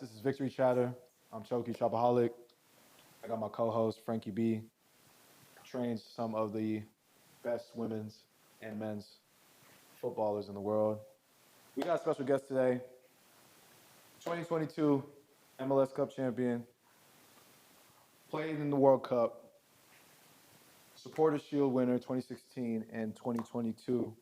This is Victory Chatter. I'm Choki Shopaholic. I got my co-host Frankie B. Trains some of the best women's and men's footballers in the world. We got a special guest today. 2022 MLS Cup champion. Played in the World Cup. Supporter Shield winner 2016 and 2022.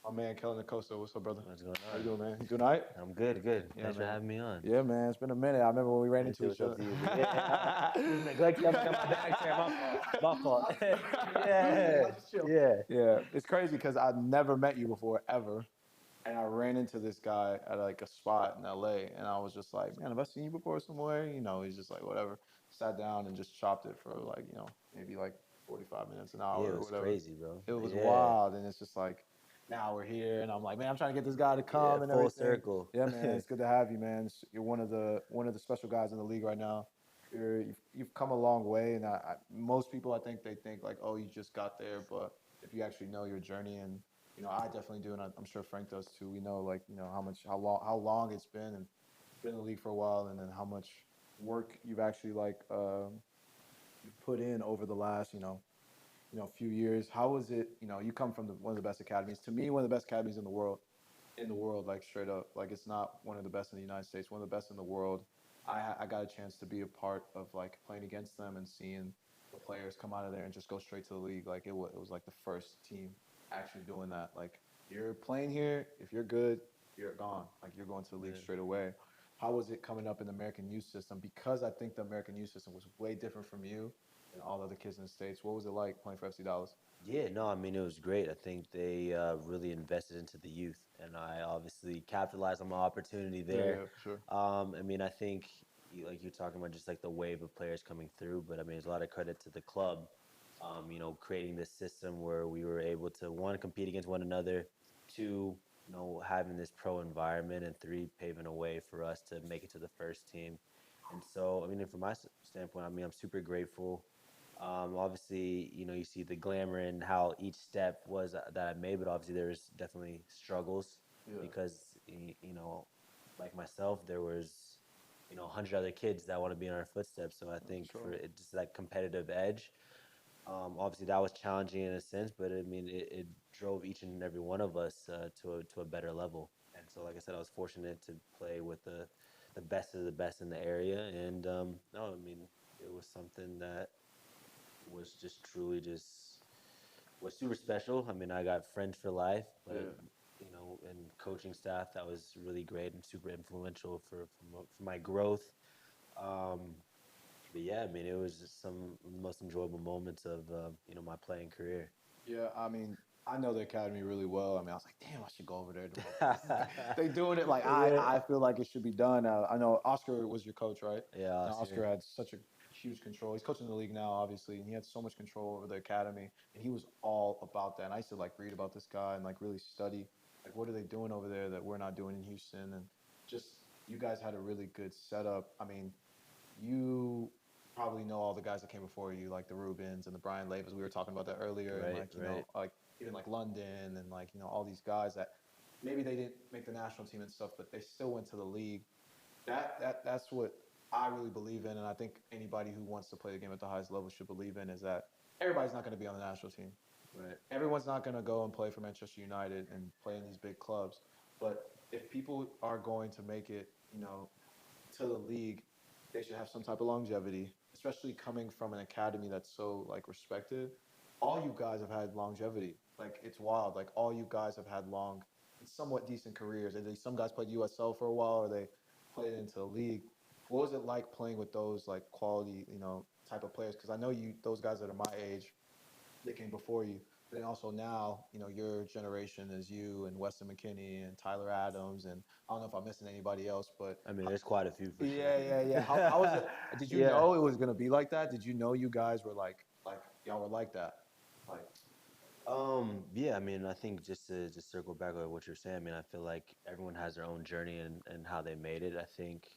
My man Kellyn Acosta. What's up, brother? What's going on? How you doing, man? You doing all right? I'm good. Yeah, Thanks for man. having me on. Yeah, man. It's been a minute. I remember when we ran into each other. Neglect my back chair. My fault. Yeah. It's crazy because I never met you before ever, and I ran into this guy at like a spot in LA, and I was just like, man, have I seen you before somewhere? You know, he's just like, whatever. Sat down and just chopped it for like, maybe like 45 minutes, an hour, Yeah, it or was whatever. crazy, bro. It was wild, and it's just like, now we're here, and I'm like, man, I'm trying to get this guy to come and full everything. circle. Yeah, man, it's good to have you, man. You're one of the special guys in the league right now. You've come a long way, and most people, I think, they think like, oh, you just got there, but if you actually know your journey, and I definitely do, and I'm sure Frank does too. We know like how long it's been, and been in the league for a while, and then how much work you've actually like put in over the last few years. How was it? You come from one of the best academies. To me, one of the best academies in the world. Like straight up, like it's not one of the best in the United States, one of the best in the world. I got a chance to be a part of like playing against them and seeing the players come out of there and just go straight to the league. Like it was like the first team actually doing that. Like you're playing here, if you're good, you're gone. Like you're going to the league straight away. How was it coming up in the American youth system? Because I think the American youth system was way different from you and all the other kids in the States. What was it like playing for FC Dallas? Yeah, no, I mean, it was great. I think they really invested into the youth, and I obviously capitalized on my opportunity there. Yeah, for sure. I mean, I think, like you're talking about, just like the wave of players coming through, but I mean, there's a lot of credit to the club, creating this system where we were able to, one, compete against one another, two, having this pro environment, and three, paving a way for us to make it to the first team. And so, I mean, from my standpoint, I mean, I'm super grateful. Obviously, you see the glamour and how each step was that I made, but obviously there's definitely struggles because, like myself, there was, 100 other kids that want to be in our footsteps. So I think for it, just that competitive edge, obviously that was challenging in a sense, but I mean, it drove each and every one of us to a better level. And so, like I said, I was fortunate to play with the best of the best in the area. And no, I mean, it was something that was just truly was super special. I mean, I got friends for life, but and coaching staff that was really great and super influential for my growth. But yeah, I mean, it was just some of the most enjoyable moments of my playing career. Yeah, I mean, I know the academy really well. I mean, I was like, damn, I should go over there. They doing it like I feel like it should be done. I know Oscar was your coach, right? Yeah, And Oscar had such a huge control. He's coaching the league now, obviously, and he had so much control over the academy, and he was all about that. And I used to like read about this guy and like really study, like what are they doing over there that we're not doing in Houston, and just you guys had a really good setup. I mean, you probably know all the guys that came before you, like the Rubens and the Brian Lavas. We were talking about that earlier, and like like even like London and like all these guys that maybe they didn't make the national team and stuff, but they still went to the league. That's what I really believe in, and I think anybody who wants to play the game at the highest level should believe in is that everybody's not going to be on the national team. Right. Everyone's not going to go and play for Manchester United and play in these big clubs. But if people are going to make it, to the league, they should have some type of longevity, especially coming from an academy that's so like respected. All you guys have had longevity. Like it's wild. Like all you guys have had long, somewhat decent careers. And some guys played USL for a while, or they played into the league. What was it like playing with those like quality, type of players? Because I know those guys that are my age, they came before you. But then also now, your generation is you and Weston McKennie and Tyler Adams, and I don't know if I'm missing anybody else, but I mean, there's quite a few for sure. Yeah. How was it? Did you know it was gonna be like that? Did you know you guys were like y'all were like that? Like, yeah, I mean, I think just to circle back on what you're saying, I mean, I feel like everyone has their own journey and how they made it. I think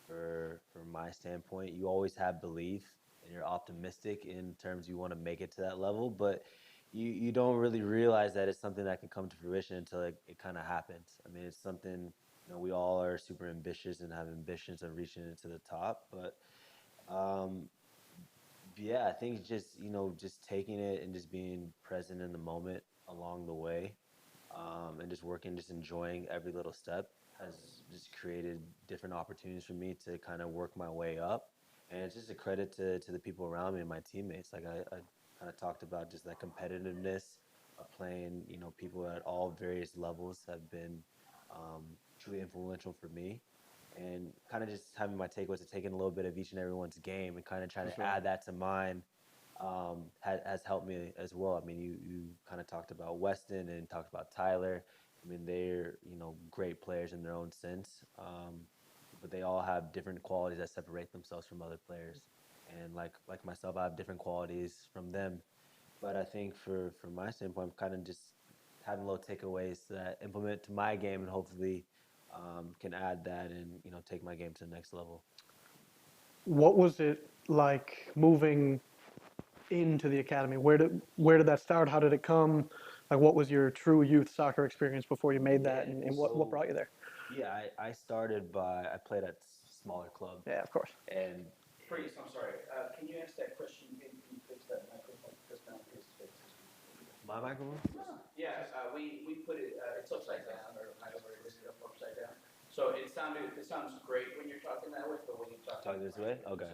from my standpoint, you always have belief and you're optimistic in terms you want to make it to that level, but you don't really realize that it's something that can come to fruition until it kind of happens. I mean, it's something we all are super ambitious and have ambitions of reaching it to the top. But um, yeah, I think it's just just taking it and just being present in the moment along the way, and just working, just enjoying every little step has just created different opportunities for me to kind of work my way up. And it's just a credit to the people around me and my teammates. Like I kind of talked about just that competitiveness of playing, people at all various levels have been um, truly influential for me. And kind of just having my takeaways of taking a little bit of each and everyone's game and kind of trying For to sure. add that to mine has helped me as well. I mean, you kind of talked about Weston and talked about Tyler. I mean, they're great players in their own sense, but they all have different qualities that separate themselves from other players. And like myself, I have different qualities from them. But I think from my standpoint, I'm kind of just having little takeaways that implement to my game and hopefully can add that and take my game to the next level. What was it like moving into the academy? Where did that start? How did it come? Like, what was your true youth soccer experience before you made that, Yeah, and what so brought you there? yeah, I started by I played at smaller club, Yeah, of course. and Priest, I'm sorry. Can you ask that question again? Can you fix that microphone? Because now Priest fixes. my microphone. Yeah, we put it, it's upside down, or I don't know, it's up upside down. So it sounds great when you're talking that way, but when you talk. Talk this way. Okay.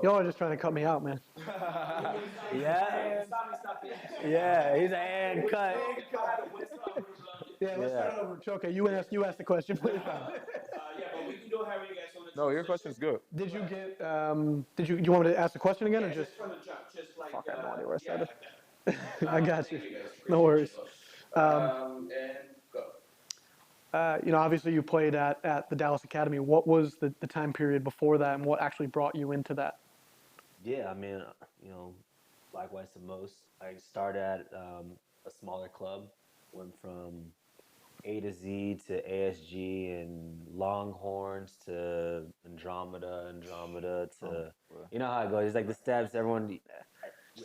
Y'all are just trying to cut me out, man. Yeah. Stop it. Yeah, he's a hand cut. Yeah, let's Yeah. start over. Okay, you asked the question, please. Yeah, but we can do it however you guys want to. No, your question's good. Did you get? You want me to ask the question again, or Yeah, just? just from the jump, just like. Fuck, I have no idea where I Yeah, started. like that. I got you. Thank you guys. No Appreciate worries. you both. And go. Obviously you played at the Dallas Academy. What was the time period before that, and what actually brought you into that? Yeah, I mean, likewise to most. I started at a smaller club, went from A to Z to ASG and Longhorns to Andromeda to, Well, you know how it goes. It's like the steps. Everyone,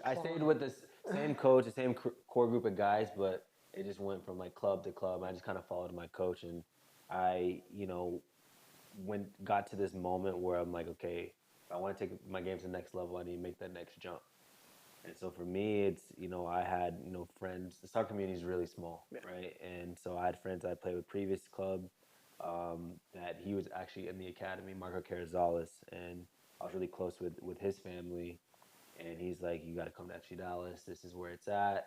I stayed with the same coach, the same core group of guys, but it just went from like club to club. I just kind of followed my coach, and I, got to this moment where I'm like, okay, if I want to take my game to the next level, I need to make that next jump. And so for me, it's, I had, friends. The soccer community is really small, right? And so I had friends I played with previous club that he was actually in the academy, Marco Carrizales, and I was really close with his family. And he's like, you got to come to FC Dallas. This is where it's at.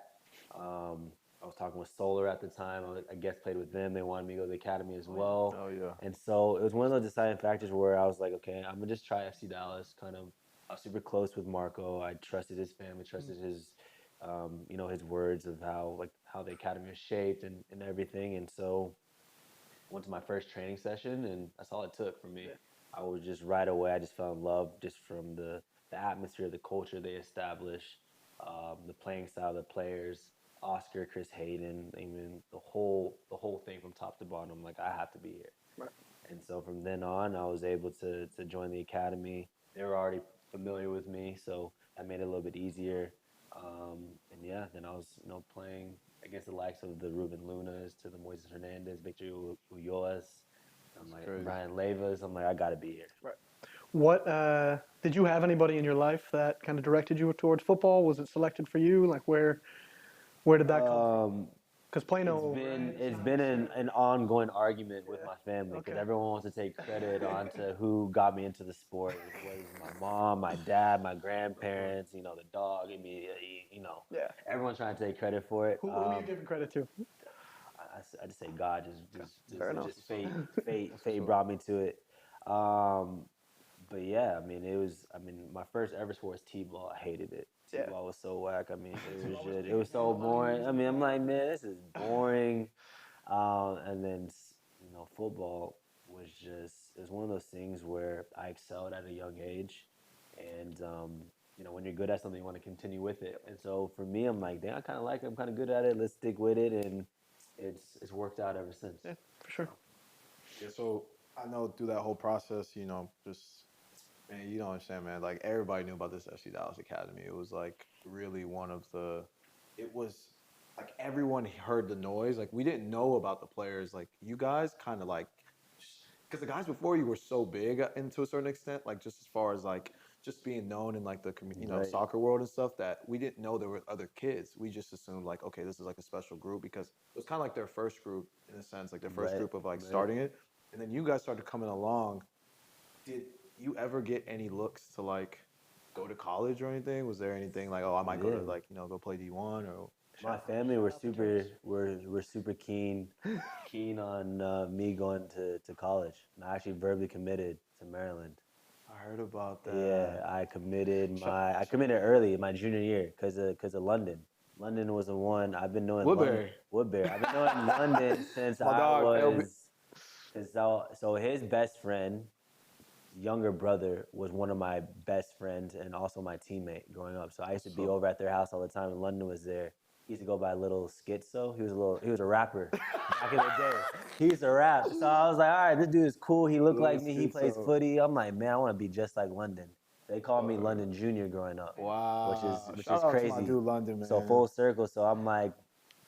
I was talking with Solar at the time. I guess played with them. They wanted me to go to the academy as well. Oh yeah. And so it was one of those deciding factors where I was like, okay, I'm gonna just try FC Dallas. Kind of, I was super close with Marco. I trusted his family, trusted his, his words of how the academy is shaped and everything. And so went to my first training session, and that's all it took for me. I was just right away. I just fell in love just from the atmosphere, the culture they establish, the playing style of the players. Oscar, Chris Hayden, I mean the whole thing from top to bottom. I'm like, I have to be here. Right. And so from then on, I was able to join the academy. They were already familiar with me, so that made it a little bit easier. And yeah, then I was playing against the likes of the Ruben Lunas to the Moises Hernandez, Victor Ulloas. I'm like crazy. Brian Leyvas. I'm like, I gotta be here. Right. What did you have anybody in your life that kind of directed you towards football? Was it selected for you? Like where did that come from? Because Plano. It's been an ongoing argument with my family because Okay. everyone wants to take credit onto who got me into the sport. It was my mom, my dad, my grandparents, the dog immediately, Yeah. everyone's trying to take credit for it. Who are you giving credit to? I just say God, Fair enough. just fate brought me to it. But yeah, I mean, my first ever sport was T-ball. I hated it. Yeah. T-ball was so whack. I mean, it was so boring. I mean, I'm like, man, this is boring. And then, football was it was one of those things where I excelled at a young age. And, when you're good at something, you want to continue with it. And so for me, I'm like, damn, I kind of like it. I'm kind of good at it. Let's stick with it. And it's worked out ever since. Yeah, for sure. Yeah, so I know through that whole process, just man, you don't understand, man. Like everybody knew about this FC Dallas Academy. It was like really one of the. It was like everyone heard the noise. Like we didn't know about the players. Like you guys kind of like because the guys before you were so big and to a certain extent, like just as far as like just being known in like the Right. soccer world and stuff, that we didn't know there were other kids. We just assumed like, okay, this is like a special group because it was kind of like their first group in a sense, like their first Right, group of like right. starting it. And then you guys started coming along. Did you ever get any looks to like go to college or anything? Was there anything like, oh, I might go to Yeah. like go play D1 or? My family were super keen on me going to college. And I actually verbally committed to Maryland. I heard about that. Yeah, I committed early my junior year because of London. London was the one I've been knowing. Woodbury. Woodbury. I've been knowing London since My I dog, LB. was. So his best friend, younger brother, was one of my best friends and also my teammate growing up. So I used to be over at their house all the time, and London was there. He used to go by Little Schizo. He was a rapper back in the day. He used to rap. So I was like, all right, this dude is cool. He looked Little like me. He plays Schizo. footy. I'm like, man, I want to be just like London. They called me London Junior growing up. Wow. Which Shout is out crazy. to my dude London, man. So full circle. So I'm like,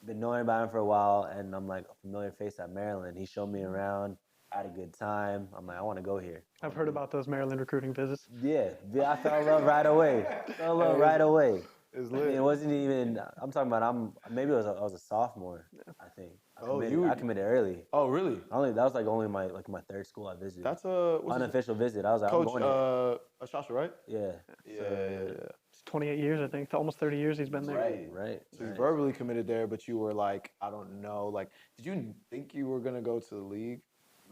been knowing about him for a while, and I'm like a familiar face at Maryland. He showed me around. Had a good time. I'm like, I want to go here. I've heard about those Maryland recruiting visits. Yeah, I fell in love right away. Fell in love right away. It's I mean, lit. it wasn't even. I'm talking about. Maybe I was a sophomore. I think. I committed early. Oh, really? That was like only my third school I visited. That's a what's his- unofficial visit. I was like, Coach I'm going Ashasha, right? here. Yeah. It's 28 years, I think. Almost 30 years he's been there. Right. So you verbally committed there, but you were like, I don't know. Like, did you think you were gonna go to the league?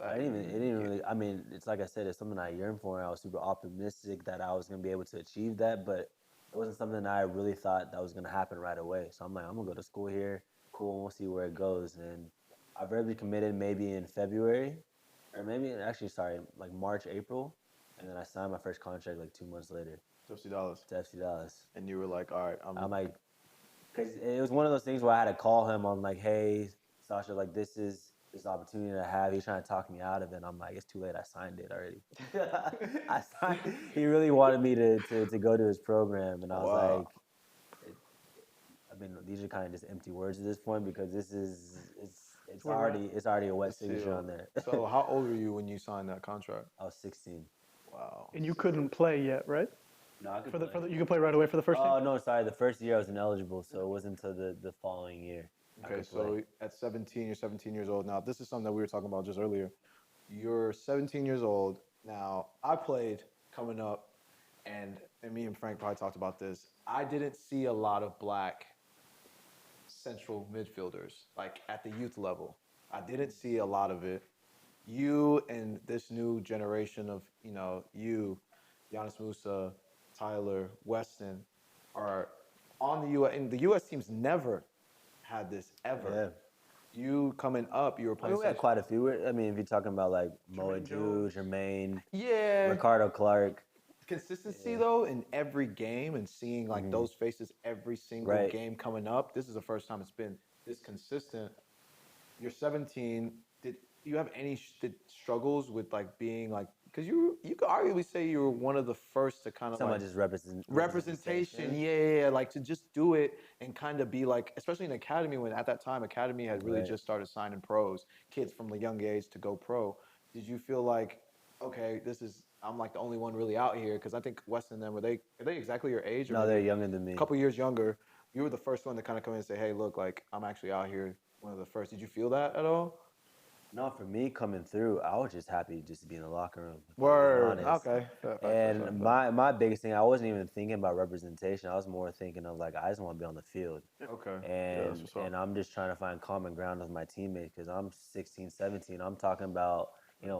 It didn't really. I mean, it's like I said, it's something I yearned for, and I was super optimistic that I was gonna be able to achieve that. But it wasn't something that I really thought that was gonna happen right away. So I'm like, I'm gonna go to school here. Cool, we'll see where it goes. And I verbally committed maybe in February, or maybe like March, April, and then I signed my first contract like 2 months later to FC Dallas. to FC Dallas. And you were like, all right, I'm like, because it was one of those things where I had to call him on like, hey, Sasha, like this opportunity to have. He's trying to talk me out of it. And I'm like, it's too late. I signed it already. I signed. He really wanted me to go to his program, and I was like, I mean, these are kind of just empty words at this point because it's already a wet signature on there. So how old were you when you signed that contract? I was 16. Wow. And you couldn't play yet, right? No, I could You could play right away for the first Oh team? no, sorry. The first year I was ineligible, so it wasn't until the following year. Okay, so at 17, you're 17 years old now. This is something that we were talking about just earlier. You're 17 years old now. I played coming up, and me and Frank probably talked about this. I didn't see a lot of black central midfielders, like at the youth level. I didn't see a lot of it. You and this new generation of, you, Giannis Musa, Tyler, Weston, are on the U.S. And the U.S. teams never had this ever. Yeah. You coming up, you were playing. We had quite a few. If you're talking about like Moa Jew, Jermaine, Ricardo Clark. Consistency though in every game and seeing like those faces every single game coming up. This is the first time it's been this consistent. You're 17. Did you have any struggles with like being like? Because you could arguably say you were one of the first to kind of like Just representation. Yeah, like to just do it and kind of be like, especially in academy when at that time academy had really just started signing pros, kids from the young age to go pro. Did you feel like, okay, I'm like the only one really out here? Because I think Weston and them, are they exactly your age? Or no, they're younger than me. A couple years younger. You were the first one to kind of come in and say, hey, look, like I'm actually out here, one of the first. Did you feel that at all? No, for me coming through, I was just happy just to be in the locker room. Word. Okay. And my biggest thing, I wasn't even thinking about representation. I was more thinking of like, I just want to be on the field. Okay. And I'm just trying to find common ground with my teammates because I'm 16, 17. I'm talking about,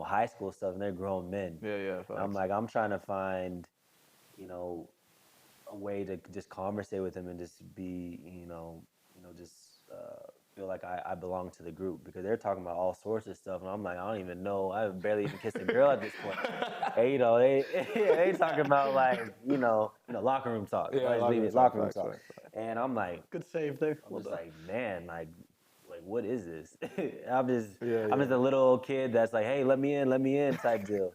high school stuff and they're grown men. Yeah. I'm like, I'm trying to find, a way to just conversate with them and just be, feel like I belong to the group because they're talking about all sorts of stuff and I'm like, I don't even know. I barely even kissed a girl at this point. And, they talking about like, locker room talk. Yeah, locker room talk. And I'm like, good save there. I'm just like, man, like what is this? I'm just a little kid that's like, hey, let me in type deal.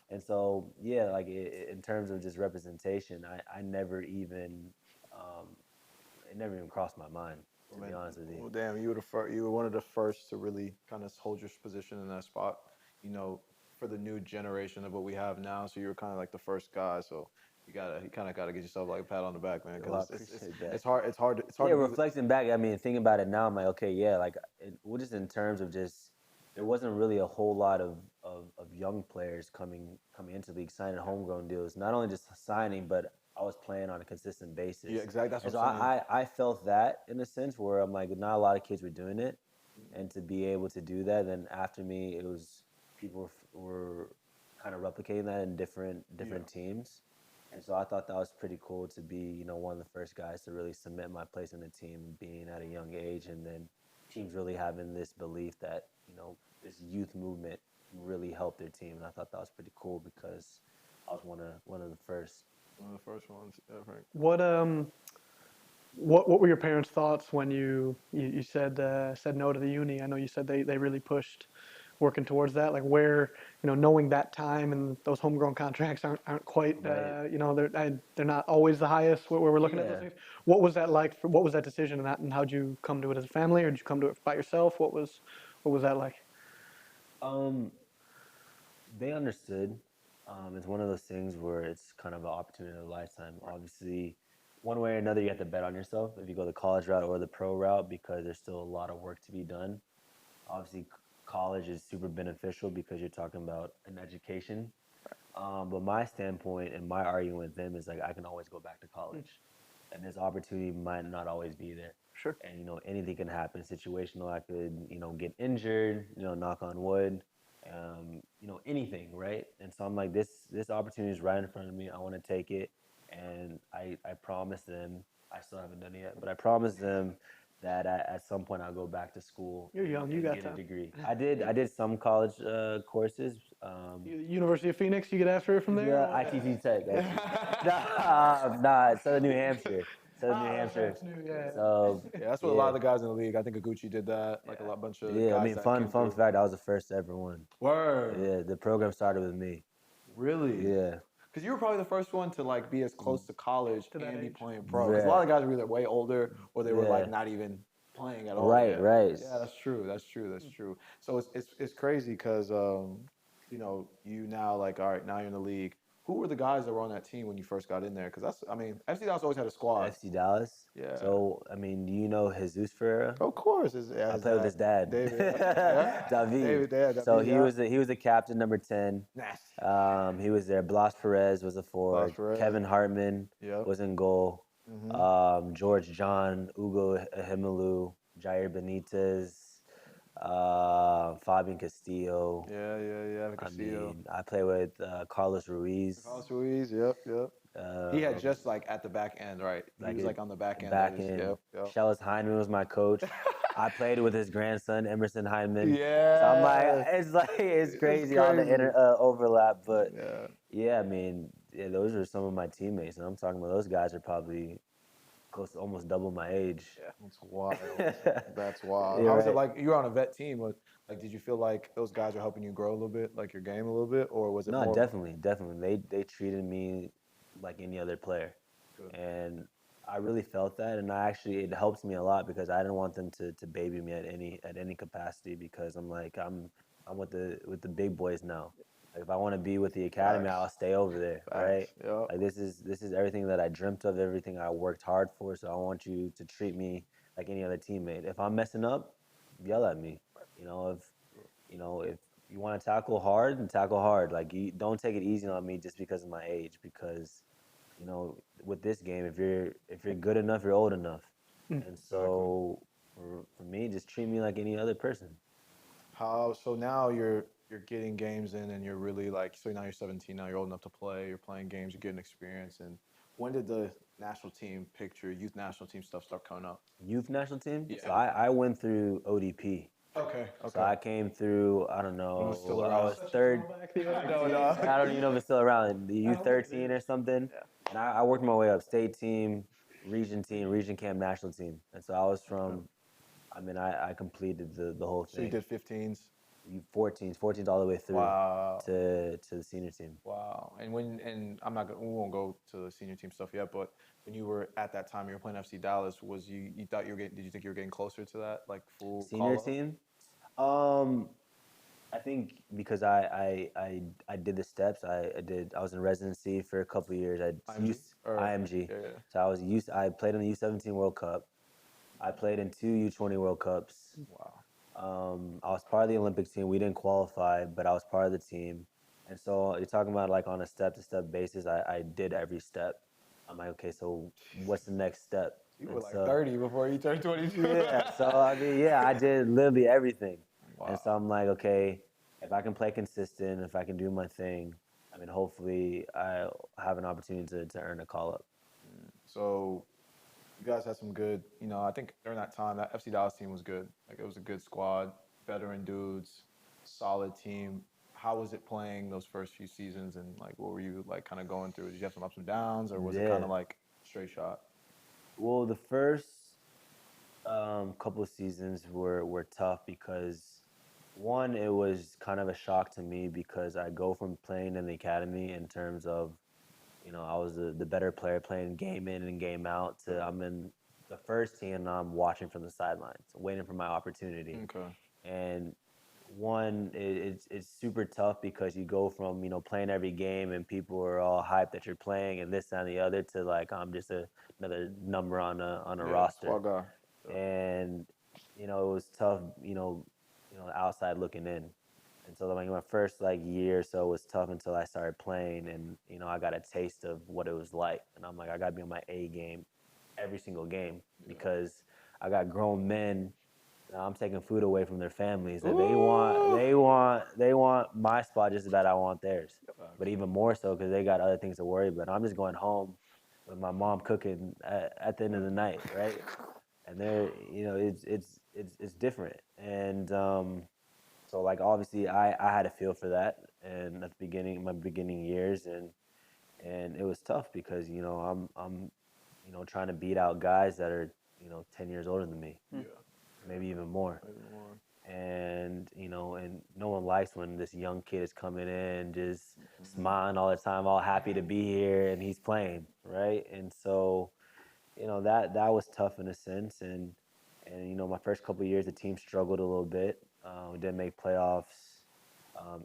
And so, like in terms of just representation, I never even, it never even crossed my mind, to be honest with you. Well, damn, you were one of the first to really kind of hold your position in that spot. for the new generation of what we have now. So you were kind of like the first guy. So you kind of gotta get yourself like a pat on the back, man, Well, I because appreciate that. it's hard. It's hard Yeah, to do. reflecting back, I mean, thinking about it now, I'm like, okay, yeah, like, well, just in terms of just, there wasn't really a whole lot of young players coming into the league, signing homegrown deals. Not only just signing, but I was playing on a consistent basis. Yeah, exactly. That's And what so I'm saying. I felt that in a sense where I'm like, not a lot of kids were doing it, and to be able to do that, then after me, it was people were kind of replicating that in different teams. And so I thought that was pretty cool to be, one of the first guys to really cement my place in the team, being at a young age, and then teams really having this belief that, this youth movement really helped their team. And I thought that was pretty cool because I was one of the first. One of the first ones, yeah, Frank. What were your parents' thoughts when you said no to the uni? I know you said they really pushed working towards that. Like where knowing that time and those homegrown contracts aren't quite Right. they're not always the highest where we're looking at those Yeah. things. What was that like? What was that decision and how'd you come to it as a family, or did you come to it by yourself? What was that like? Um, they understood. It's one of those things where it's kind of an opportunity of a lifetime. Obviously, one way or another, you have to bet on yourself if you go the college route or the pro route because there's still a lot of work to be done. Obviously, college is super beneficial because you're talking about an education. But my standpoint and my argument with them is like I can always go back to college, and this opportunity might not always be there. Sure. And anything can happen. Situational, I could get injured. Knock on wood. Anything, right? And so I'm like, this opportunity is right in front of me. I want to take it, and I promise them. I still haven't done it yet, but I promise them that at some point I'll go back to school You're young. You and got get a time. degree. I did some college courses. University of Phoenix. You get after it from there. Yeah, ITT Tech. Nah, Southern New Hampshire. Southern New Hampshire. That's new. Yeah. So Yeah, that's what a lot yeah, of the guys in the league. I think Aguchi did that. Like a lot, bunch of yeah. I guys mean, that fun came fun through. fact. I was the first to ever win. Word. Yeah, the program started with me. Really? Yeah, Because you were probably the first one to like be as close to college To that and be age. playing pro. Because a lot yeah, of guys were either way older or they were like yeah. not even playing at all Right, yet. right. Yeah, that's true. That's true. That's true. So it's crazy because you now like all right now you're in the league. Who were the guys that were on that team when you first got in there? Because that's I mean FC Dallas always had a squad. FC Dallas. Yeah. So I mean, do you know Jesus Ferreira? Of course, I his played with his dad, David. Yeah. David. Yeah, So David, he yeah. was he was the captain, number 10. Nasty. He was there. Blas Perez was a forward. Perez. Kevin Hartman Yep. was in goal. Mm-hmm. George John, Ugo Himelu, Jair Benitez, Fabian Castillo. Yeah. I Castillo. mean, I play with Carlos Ruiz. Carlos Ruiz. Yep. He had Um, just like at the back end, right? He was it- like on the back end. back of his, in. Yep. Shellis Hyndman was my coach. I played with his grandson, Emerson Hyndman. Yeah. So I'm it's crazy all the crazy. overlap. But Yeah. yeah, I mean, yeah, those are some of my teammates, and I'm talking about those guys are probably close to almost double my age. That's wild. That's wild. Yeah, How was it right. like? You were on a vet team. Like, did you feel like those guys were helping you grow a little bit, like your game a little bit, or was it No, more? definitely. They treated me like any other player, Good. and I really felt that, and it helped me a lot because I didn't want them to baby me at any capacity because I'm like I'm with the big boys now. Like if I want to be with the academy, Facts. I'll stay over there, right? Facts. Yep. Like this is everything that I dreamt of, everything I worked hard for. So I want you to treat me like any other teammate. If I'm messing up, yell at me. If you want to tackle hard, then tackle hard. Like you don't take it easy on me just because of my age. Because with this game, if you're good enough, you're old enough. And so for me, just treat me like any other person. So now you're getting games in and you're really like so now you're 17 now you're old enough to play you're playing games you're getting experience and when did the national team picture youth national team stuff start coming up? Youth national team. Yeah. So I went through ODP. Okay. So I came through. I don't know. was still I around. was third. No. I don't even know if it's still around. The U13 or something. Yeah. And I worked my way up. State team, region camp, national team. And so I was from. I mean, I completed the whole So you thing. did 15s. 14s all the way through Wow. to the senior team. Wow. And I'm not gonna we won't go to the senior team stuff yet, but when you were at that time you were playing FC Dallas, was you thought you were getting did you think you were getting closer to that like full Senior call-up? team. I think because I did the steps. I was in residency for a couple of years. I IMG used or IMG. yeah, yeah. So I played in the U17 World Cup. I played in two U20 World Cups. Wow. I was part of the Olympic team. We didn't qualify, but I was part of the team. And so you're talking about like on a step to step basis. I did every step. I'm like, okay, so what's the next step? You were And like so 30 before you turned 22. yeah, so I mean, yeah, I did literally everything. And so Wow. I'm like, okay, if I can play consistent, if I can do my thing, I mean, hopefully I'll have an opportunity to earn a call up. So you guys had some good, I think during that time, that FC Dallas team was good. Like it was a good squad, veteran dudes, solid team. How was it playing those first few seasons and like what were you like kind of going through? Did you have some ups and downs or was it kind Yeah. of like straight shot? Well, the first couple of seasons were tough because one, it was kind of a shock to me because I go from playing in the academy in terms of, I was the better player playing game in and game out to I'm in the first team and I'm watching from the sidelines, waiting for my opportunity. Okay. And one, it's super tough because you go from, playing every game and people are all hyped that you're playing and this and the other to like I'm just another number on a Yeah, roster. squad guy. Yeah. And it was tough, outside looking in. And so like my first like year or so was tough until I started playing and I got a taste of what it was like. And I'm like I got to be on my A game every single game because I got grown men. I'm taking food away from their families and Ooh. they want my spot just about I want theirs. Facts. But even more so because they got other things to worry about. I'm just going home with my mom cooking at the end of the night, right? And they're it's different. And so like obviously I had a feel for that and at the beginning my beginning years and it was tough because I'm trying to beat out guys that are 10 years older than me, Yeah. maybe even more. Maybe more. And and no one likes when this young kid is coming in just Mm-hmm. smiling all the time, all happy to be here and he's playing, right? And so that was tough in a sense and my first couple of years the team struggled a little bit. We didn't make playoffs,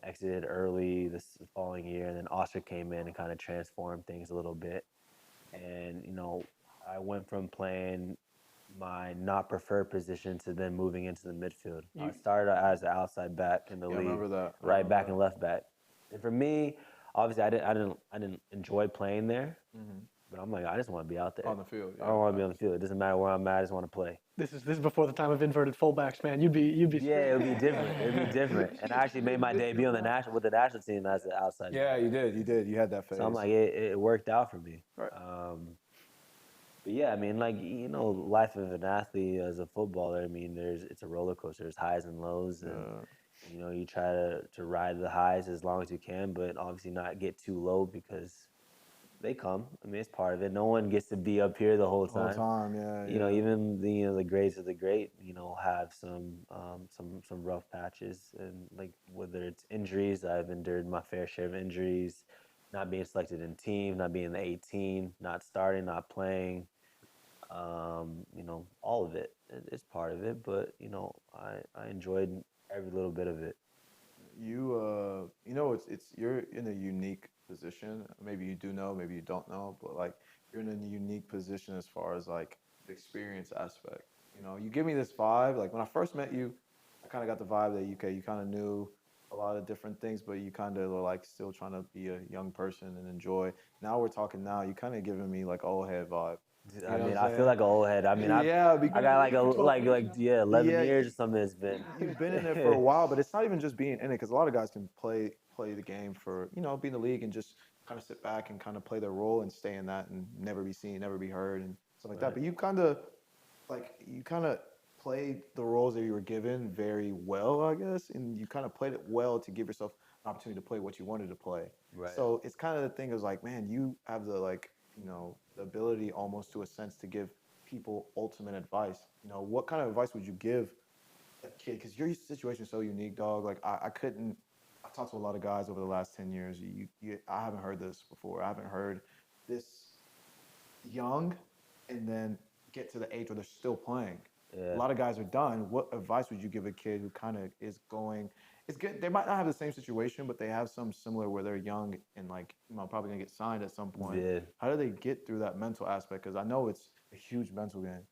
exited early this following year, and then Oscar came in and kind of transformed things a little bit. And I went from playing my not preferred position to then moving into the midfield. I started as an outside back in the Yeah, I league, remember that. I right remember back that. and left back. And for me, obviously I didn't enjoy playing there, Mm-hmm. but I'm like I just want to be out there. On the field. I Yeah. don't want to be on the field. It doesn't matter where I'm at. I just want to play. This is before the time of inverted fullbacks, man. You'd be Yeah, it would be screwed. different. It would be different. And I actually made my debut on the national with the national team as an outside Yeah, back. you did. You did. You had that phase. So I'm like, it worked out for me. Right. But yeah, I mean, like life of an athlete as a footballer. I mean, it's a roller coaster. There's highs and lows, and you try to ride the highs as long as you can, but obviously not get too low because they come. I mean, it's part of it. No one gets to be up here the whole Whole time. time. Yeah. Yeah. Even the greats of the great, have some rough patches, and like whether it's injuries, I've endured my fair share of injuries, not being selected in teams, not being in the 18, not starting, not playing, all of it. It's part of it, but I enjoyed every little bit of it. It's you're in a unique position. Maybe you do know, maybe you don't know, but like you're in a unique position as far as like the experience aspect. You give me this vibe. Like when I first met you, I kind of got the vibe that you kind of knew a lot of different things, but you kind of were like still trying to be a young person and enjoy. Now we're talking now. You kind of giving me like old head vibe. I What mean, I'm I feel saying? like an old head. I mean, Yeah, I because got like you told me. yeah, 11 Yeah, years or something. It's been. you've been in it for a while, but it's not even just being in it because a lot of guys can play the game for be in the league and just kind of sit back and kind of play their role and stay in that and never be seen, never be heard, and stuff like that. Right. But you kind of played the roles that you were given very well, I guess, and you kind of played it well to give yourself an opportunity to play what you wanted to play. Right. So it's kind of the thing is like, man, you have the the ability almost to a sense to give people ultimate advice. What kind of advice would you give a kid? Because your situation is so unique, dog. Like I couldn't. I've talked to a lot of guys over the last 10 years. I haven't heard this before. I haven't heard this young, and then get to the age where they're still playing. A Yeah. lot of guys are done. What advice would you give a kid who kind of is going it's good. They might not have the same situation, but they have some similar where they're young and like probably gonna get signed at some point. Yeah. How do they get through that mental aspect? Because I know it's a huge mental game.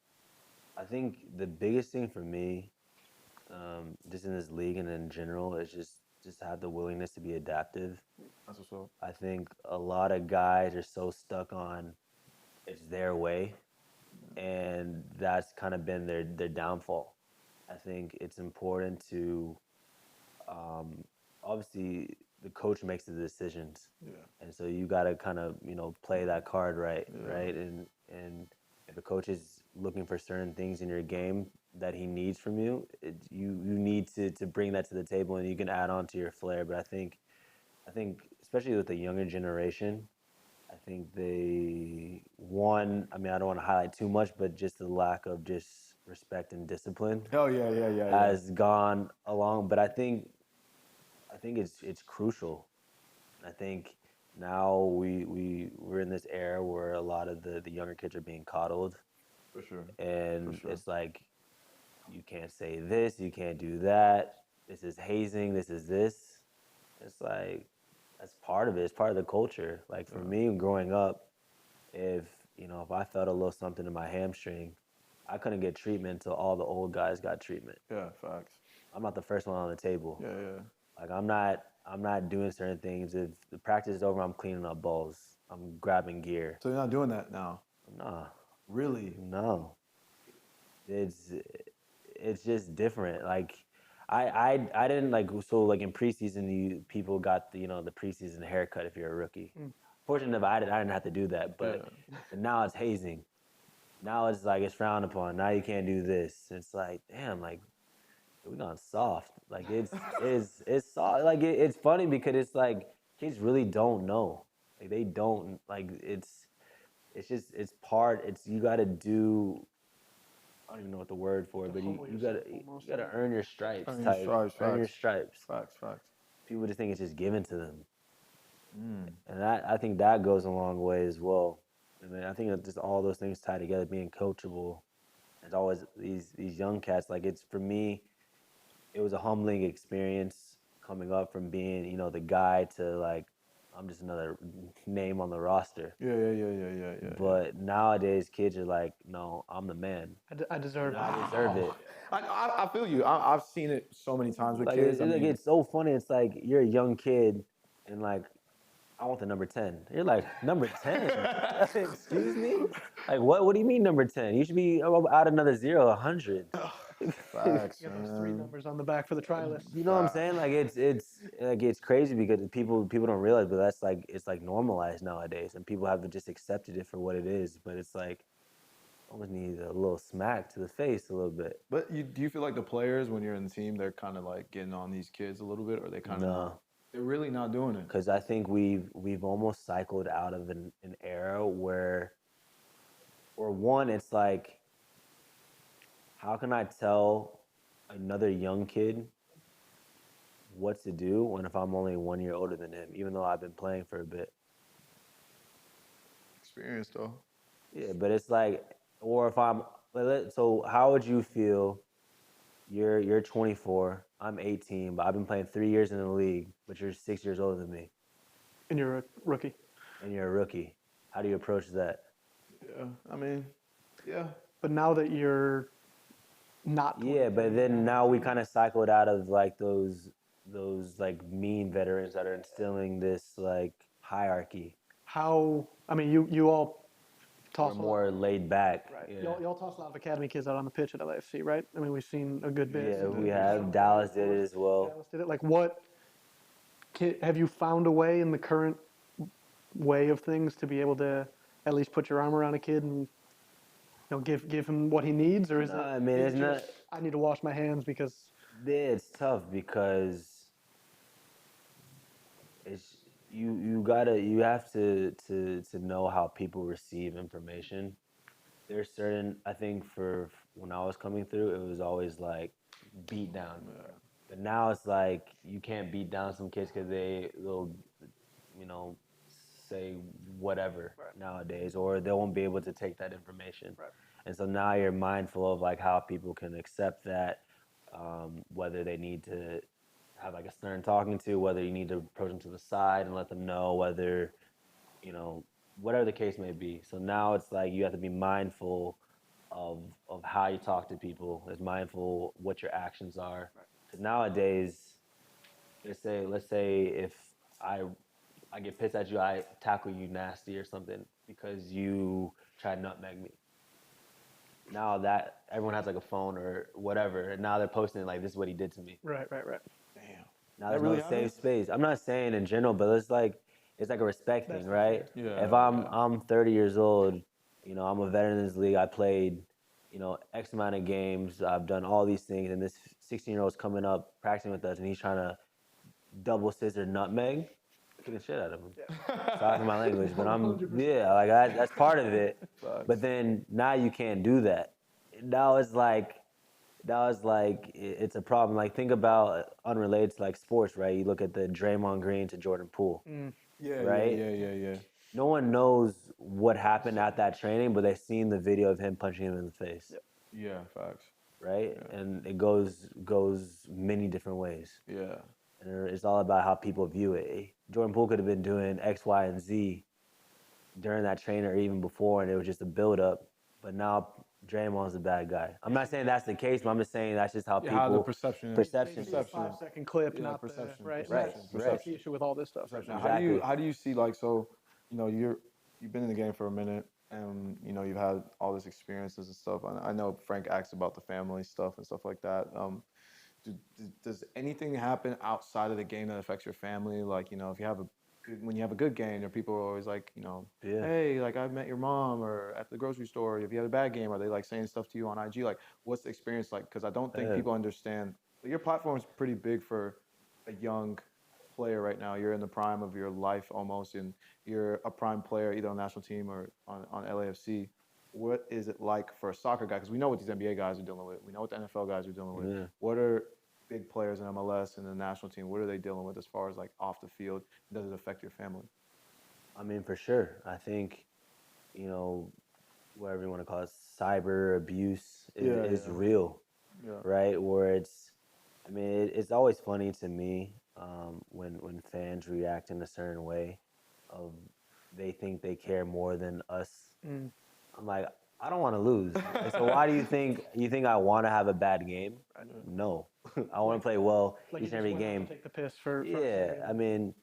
I think the biggest thing for me, just in this league and in general, is just have the willingness to be adaptive. That's what's up. I think a lot of guys are so stuck on it's their way, and that's kind of been their downfall. I think it's important to obviously the coach makes the decisions, Yeah. and so you got to kind of play that card right, Yeah. right, and if a coach is looking for certain things in your game that he needs from you, you need to bring that to the table, and you can add on to your flair. But I think especially with the younger generation, I think I mean, I don't want to highlight too much, but just the lack of just respect and discipline Oh yeah. has gone along. But I think it's crucial. I think now we're in this era where a lot of the younger kids are being coddled, For sure. and sure. it's like you can't say this, you can't do that. This is hazing. This is this. It's like that's part of it. It's part of the culture. Like for me, growing up, if if I felt a little something in my hamstring, I couldn't get treatment until all the old guys got treatment. Yeah, facts. I'm not the first one on the table. Yeah. Like I'm not doing certain things. If the practice is over, I'm cleaning up balls. I'm grabbing gear. So you're not doing that now? Nah, Really? no. It's just different. Like I didn't like so like in preseason people got the preseason haircut if you're a rookie. Fortunately enough, I didn't have to do that, but now it's hazing. Now it's like it's frowned upon. Now you can't do this. It's like damn, like we gone soft. Like it's soft. Like it's funny because it's like kids really don't know. Like they don't like it's just it's part. It's you got to do. I don't even know what the word for it, but you gotta earn your stripes. Earn your type. stripes, Earn your facts. stripes. Facts. People just think it's just given to them, Mm. and I think that goes a long way as well. And then I think that just all those things tie together, being coachable. It's always these young cats. Like it's for me, it was a humbling experience coming up from being the guy to like I'm just another name on the roster. Yeah. But nowadays, kids are like, no, I'm the man. I deserve it. I deserve it. I feel you. I've seen it so many times with Like kids. it's so funny. It's like you're a young kid, and like I want the number 10. You're like number 10. Excuse me. Like what? What do you mean number 10? You should be out another 0, 100. facts, You got those 3 man. numbers on the back for the try list. You know what I'm saying? Like it's crazy because people don't realize, but that's like it's like normalized nowadays, and people have just accepted it for what it is. But it's like almost need a little smack to the face a little bit. But do you feel like the players when you're in the team, they're kind of like getting on these kids a little bit, or they kind of No. They're really not doing it. Because I think we've almost cycled out of an era where one, it's like, how can I tell another young kid what to do when if I'm only 1 year older than him, even though I've been playing for a bit? Experience though. Yeah, but it's like, or if I'm, so how would you feel? You're 24, I'm 18, but I've been playing 3 years in the league, but you're 6 years older than me, And you're a rookie. and you're a rookie. How do you approach that? Yeah, I mean, yeah. But now that you're not. Yeah, but then now we kind of cycled out of like those like mean veterans that are instilling this like hierarchy. How, I mean, you all We're toss a lot. more laid back. Right. Yeah. Y'all toss a lot of academy kids out on the pitch at LAFC, right? I mean, we've seen a good bit. Yeah, we have. Dallas did it as well. Dallas did it. Like, what have you found a way in the current way of things to be able to at least put your arm around a kid and give him what he needs, or is No, it? I mean, it's not. I need to wash my hands because. Yeah, it's tough because it's you have to know how people receive information. There's certain, I think for when I was coming through, it was always like beat down. But now it's like you can't beat down some kids because they'll say whatever nowadays, or they won't be able to take that information. Right. And so now you're mindful of like how people can accept that, whether they need to have like a stern talking to, whether you need to approach them to the side and let them know whether, you know, whatever the case may be. So now it's like you have to be mindful of how you talk to people, as mindful what your actions are. Because nowadays, let's say if I I get pissed at you, I tackle you nasty or something because you try to nutmeg me. Now that everyone has like a phone or whatever, and now they're posting like this is what he did to me. Right, right, right. Damn. Now That there's really no safe happens? space. I'm not saying in general, but it's like a respect That's thing, the right? fear. Yeah. If I'm Yeah. I'm 30 years old, I'm a veteran in this league. I played, X amount of games. I've done all these things, and this 16-year-old's coming up practicing with us, and he's trying to double scissor nutmeg. Kick the shit out of him. Sorry for my language, but yeah, like that's part of it. Facts. But then now you can't do that. Now it's like it's a problem. Like think about unrelated to like sports, right? You look at the Draymond Green to Jordan Poole, Yeah, yeah, right? yeah, yeah, yeah. No one knows what happened at that training, but they've seen the video of him punching him in the face, Yeah, facts. right? Yeah. And it goes many different ways. Yeah. And it's all about how people view it. Jordan Poole could have been doing X, Y, and Z during that training or even before, and it was just a build up. But now Draymond's the bad guy. I'm not saying that's the case, but I'm just saying that's just how Yeah, how the people perception is. perception They see a is. Perception. 5-second clip, Yeah, not perception, the right. perception, That's perception. the issue with all this stuff right Perception. now. Exactly. How do you see like so, you've been in the game for a minute and you've had all this experiences and stuff. I know Frank asked about the family stuff and stuff like that. Does anything happen outside of the game that affects your family? Like, if you have when you have a good game, or people are always like, Yeah. hey, like I met your mom, or at the grocery store. If you had a bad game, are they like saying stuff to you on IG? Like, what's the experience like? Because I don't think Yeah. people understand. Your platform is pretty big for a young player right now. You're in the prime of your life almost, and you're a prime player either on the national team or on LAFC. What is it like for a soccer guy? Because we know what these NBA guys are dealing with. We know what the NFL guys are dealing with. Yeah. What are big players in MLS and the national team? What are they dealing with as far as like off the field? Does it affect your family? I mean, for sure. I think, whatever you want to call it, cyber abuse is Yeah. real, Yeah. right? Where it's always funny to me when fans react in a certain way, of they think they care more than us. I'm like, I don't want to lose. Like, so why do you think I want to have a bad game? No, I want to play well Like each you and just every went out game. to take the piss for a Yeah, second. I mean,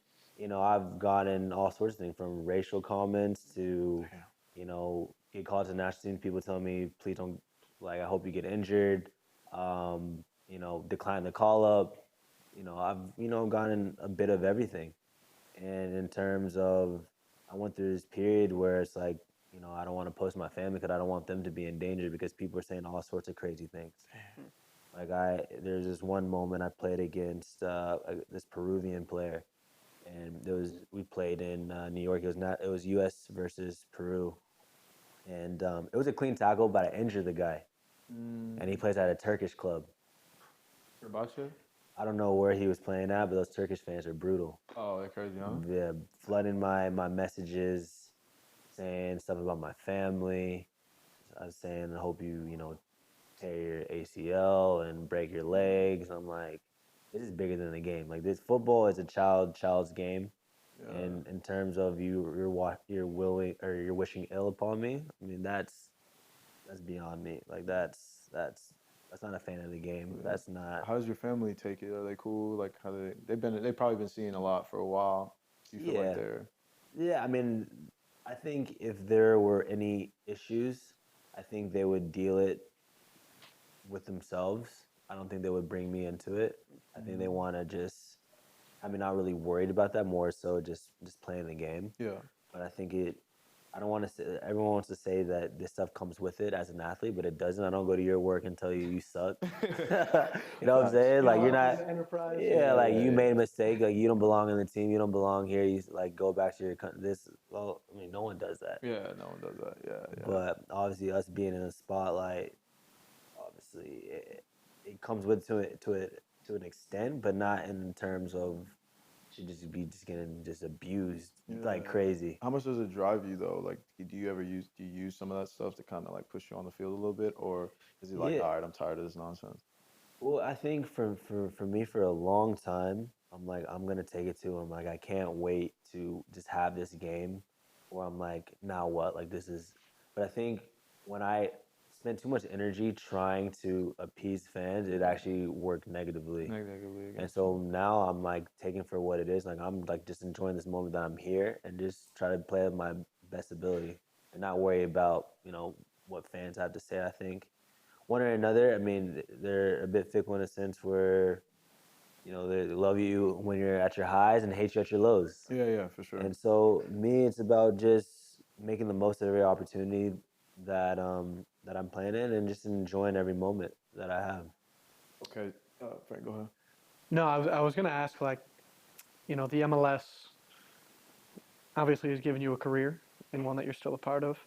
I've gotten all sorts of things from racial comments to, get called to the national team. People tell me, please don't, like, I hope you get injured. Decline the call up. I've, gotten a bit of everything. And in terms of, I went through this period where it's like, I don't want to post my family because I don't want them to be in danger because people are saying all sorts of crazy things. Like there's this one moment I played against this Peruvian player, and we played in New York. It was U.S. versus Peru, and it was a clean tackle, but I injured the guy, and he plays at a Turkish club. Fenerbahce? I don't know where he was playing at, but those Turkish fans are brutal. Oh, they're crazy, huh? Yeah, flooding my messages, saying stuff about my family. I was saying, I hope you tear your ACL and break your legs. I'm like, this is bigger than the game. Like this football is a child's game. Yeah. And in terms of you're willing or you're wishing ill upon me, I mean that's beyond me. Like that's not a fan of the game. That's not. How does your family take it? Are they cool? Like, how they've probably been seeing a lot for a while. Do you feel like Yeah. they're Yeah, I mean, I think if there were any issues, I think they would deal it with themselves. I don't think they would bring me into it. I think they want to just, I mean, not really worried about that, more so just playing the game. yeah. But I think I don't want to say, everyone wants to say that this stuff comes with it as an athlete, but it doesn't. I don't go to your work and tell you suck. You know what I'm saying? Like you're not, Enterprise. yeah, like you yeah. made a mistake. Like you don't belong in the team. You don't belong here. You like go back to your country. Well, I mean, no one does that. Yeah, no one does that. Yeah, yeah. But obviously, us being in a spotlight, obviously, it comes with to an extent, but not in terms of should just be getting abused like Yeah. crazy. How much does it drive you though? Like, do you use some of that stuff to kind of like push you on the field a little bit, or is it like, Yeah. all right, I'm tired of this nonsense? Well, I think for me for a long time, I'm like I'm gonna take it to him. Like I can't wait to just have this game where I'm like, now what? Like this is. But I think when I spend too much energy trying to appease fans, it actually worked negatively. Negatively And against you. so now I'm like taking for what it is. Like I'm like just enjoying this moment that I'm here and just try to play at my best ability and not worry about what fans have to say. I think one or another. I mean, they're a bit fickle in a sense where they love you when you're at your highs and hate you at your lows. Yeah, yeah, for sure. And so me, it's about just making the most of every opportunity that I'm playing in and just enjoying every moment that I have. Okay, Frank, go ahead. No, I was going to ask, like, the MLS obviously has given you a career and one that you're still a part of.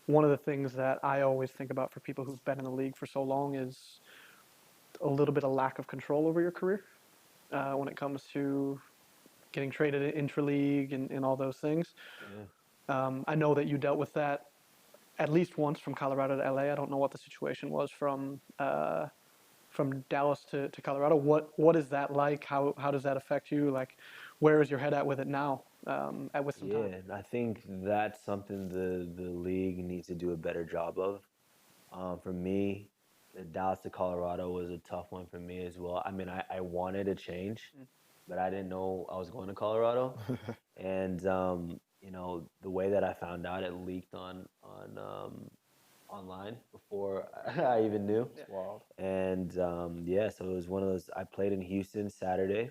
One of the things that I always think about for people who've been in the league for so long is a little bit of lack of control over your career when it comes to getting traded intra-league and all those things. Yeah. I know that you dealt with that at least once from Colorado to LA. I don't know what the situation was from Dallas to Colorado. What is that like? How does that affect you? Like, where is your head at with it now? With some Yeah, time. and I think that's something the league needs to do a better job of. For me, the Dallas to Colorado was a tough one for me as well. I mean, I wanted to change, but I didn't know I was going to Colorado. And the way that I found out, it leaked on online before I even knew. Yeah. Wild. And yeah, so it was one of those. I played in Houston Saturday.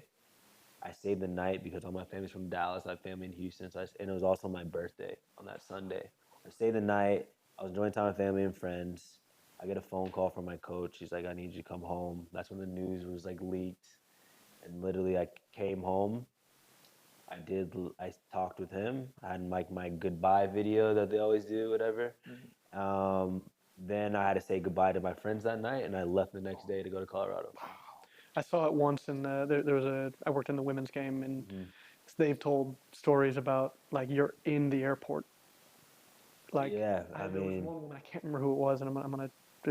I stayed the night because all my family's from Dallas. I have family in Houston, and it was also my birthday on that Sunday. I stayed the night. I was enjoying time with family and friends. I get a phone call from my coach. He's like, "I need you to come home." That's when the news was like leaked, and literally I came home. I talked with him. I had like my goodbye video that they always do, whatever. Um, then I had to say goodbye to my friends that night, and I left the next day to go to Colorado. I saw it once, and there was I worked in the women's game, and Hmm. they've told stories about like you're in the airport. Like Yeah, I there was mean, one woman, I can't remember who it was, and I'm gonna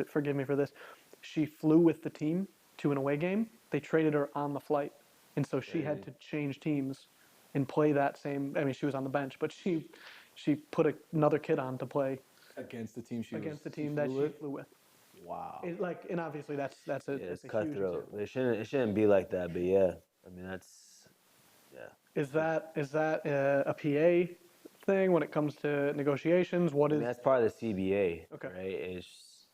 forgive me for this. She flew with the team to an away game. They traded her on the flight, and so she had crazy. to change teams and play that same. I mean, she was on the bench, but she put another kid on to play Against the team against the she team that flew she with. flew with. Wow. Like, and obviously that's Yeah, it's a huge cutthroat. example. It shouldn't be like that, but yeah, I mean that's yeah. Is that a PA thing when it comes to negotiations? What I mean is that's part of the CBA, okay? right? It's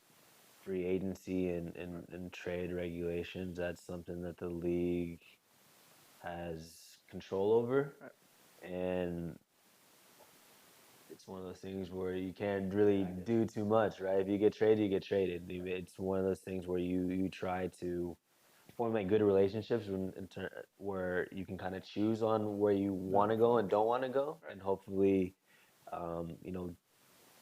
free agency and trade regulations. That's something that the league has control over, Right. and it's one of those things where you can't really do too much, right? If you get traded, you get traded. It's one of those things where you try to formulate good relationships where you can kind of choose on where you want to go and don't want to go, and hopefully, um, you know,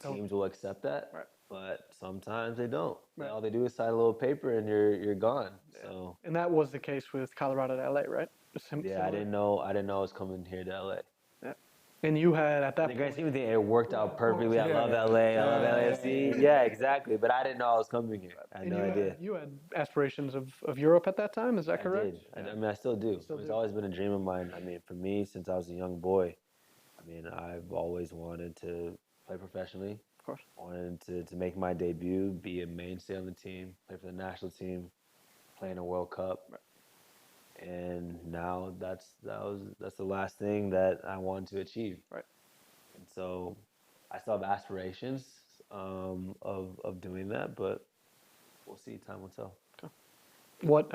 Don't teams will accept that. right. But sometimes they don't. Right. All they do is sign a little paper and you're gone. Yeah. So And that was the case with Colorado to LA, right? yeah, Similar. I didn't know I was coming here to LA. Yeah. And you had at In that the grand point. scheme of things, it worked Yeah, out of course. perfectly. I Yeah, love yeah. LA. I love Yeah, LAFC. yeah, Yeah, exactly. But I didn't know I was coming here. I had And no idea. you had aspirations of Europe at that time. Is that I correct? did. I mean, I still do. Still It's do. always been a dream of mine. I mean, for me, since I was a young boy, I mean, I've always wanted to play professionally. Of course. Wanted to make my debut, be a mainstay on the team, play for the national team, play in a World Cup. And now that's the last thing that I want to achieve. Right. And so I still have aspirations of doing that, but we'll see. Time will tell. What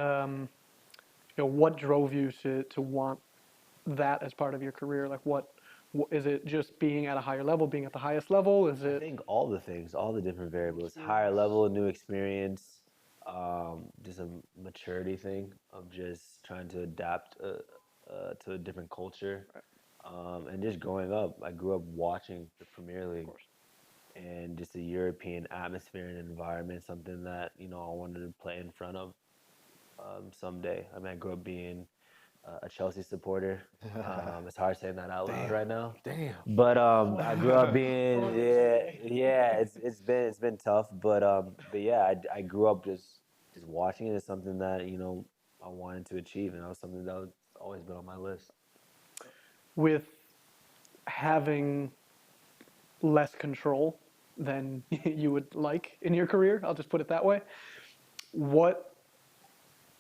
what drove you to want that as part of your career? Like is it just being at a higher level, being at the highest level? Is I it think all the things, all the different variables, higher experience? level, new experience, just a maturity thing of just trying to adapt to a different culture, and just growing up. I grew up watching the Premier League and just a European atmosphere and environment, something that I wanted to play in front of someday. I mean, I grew up being a Chelsea supporter. It's hard saying that out loud right now. Damn. But I grew up being yeah. It's been tough, but yeah, I grew up just just watching it is something that I wanted to achieve, and that was something that was always been on my list. With having less control than you would like in your career, I'll just put it that way. What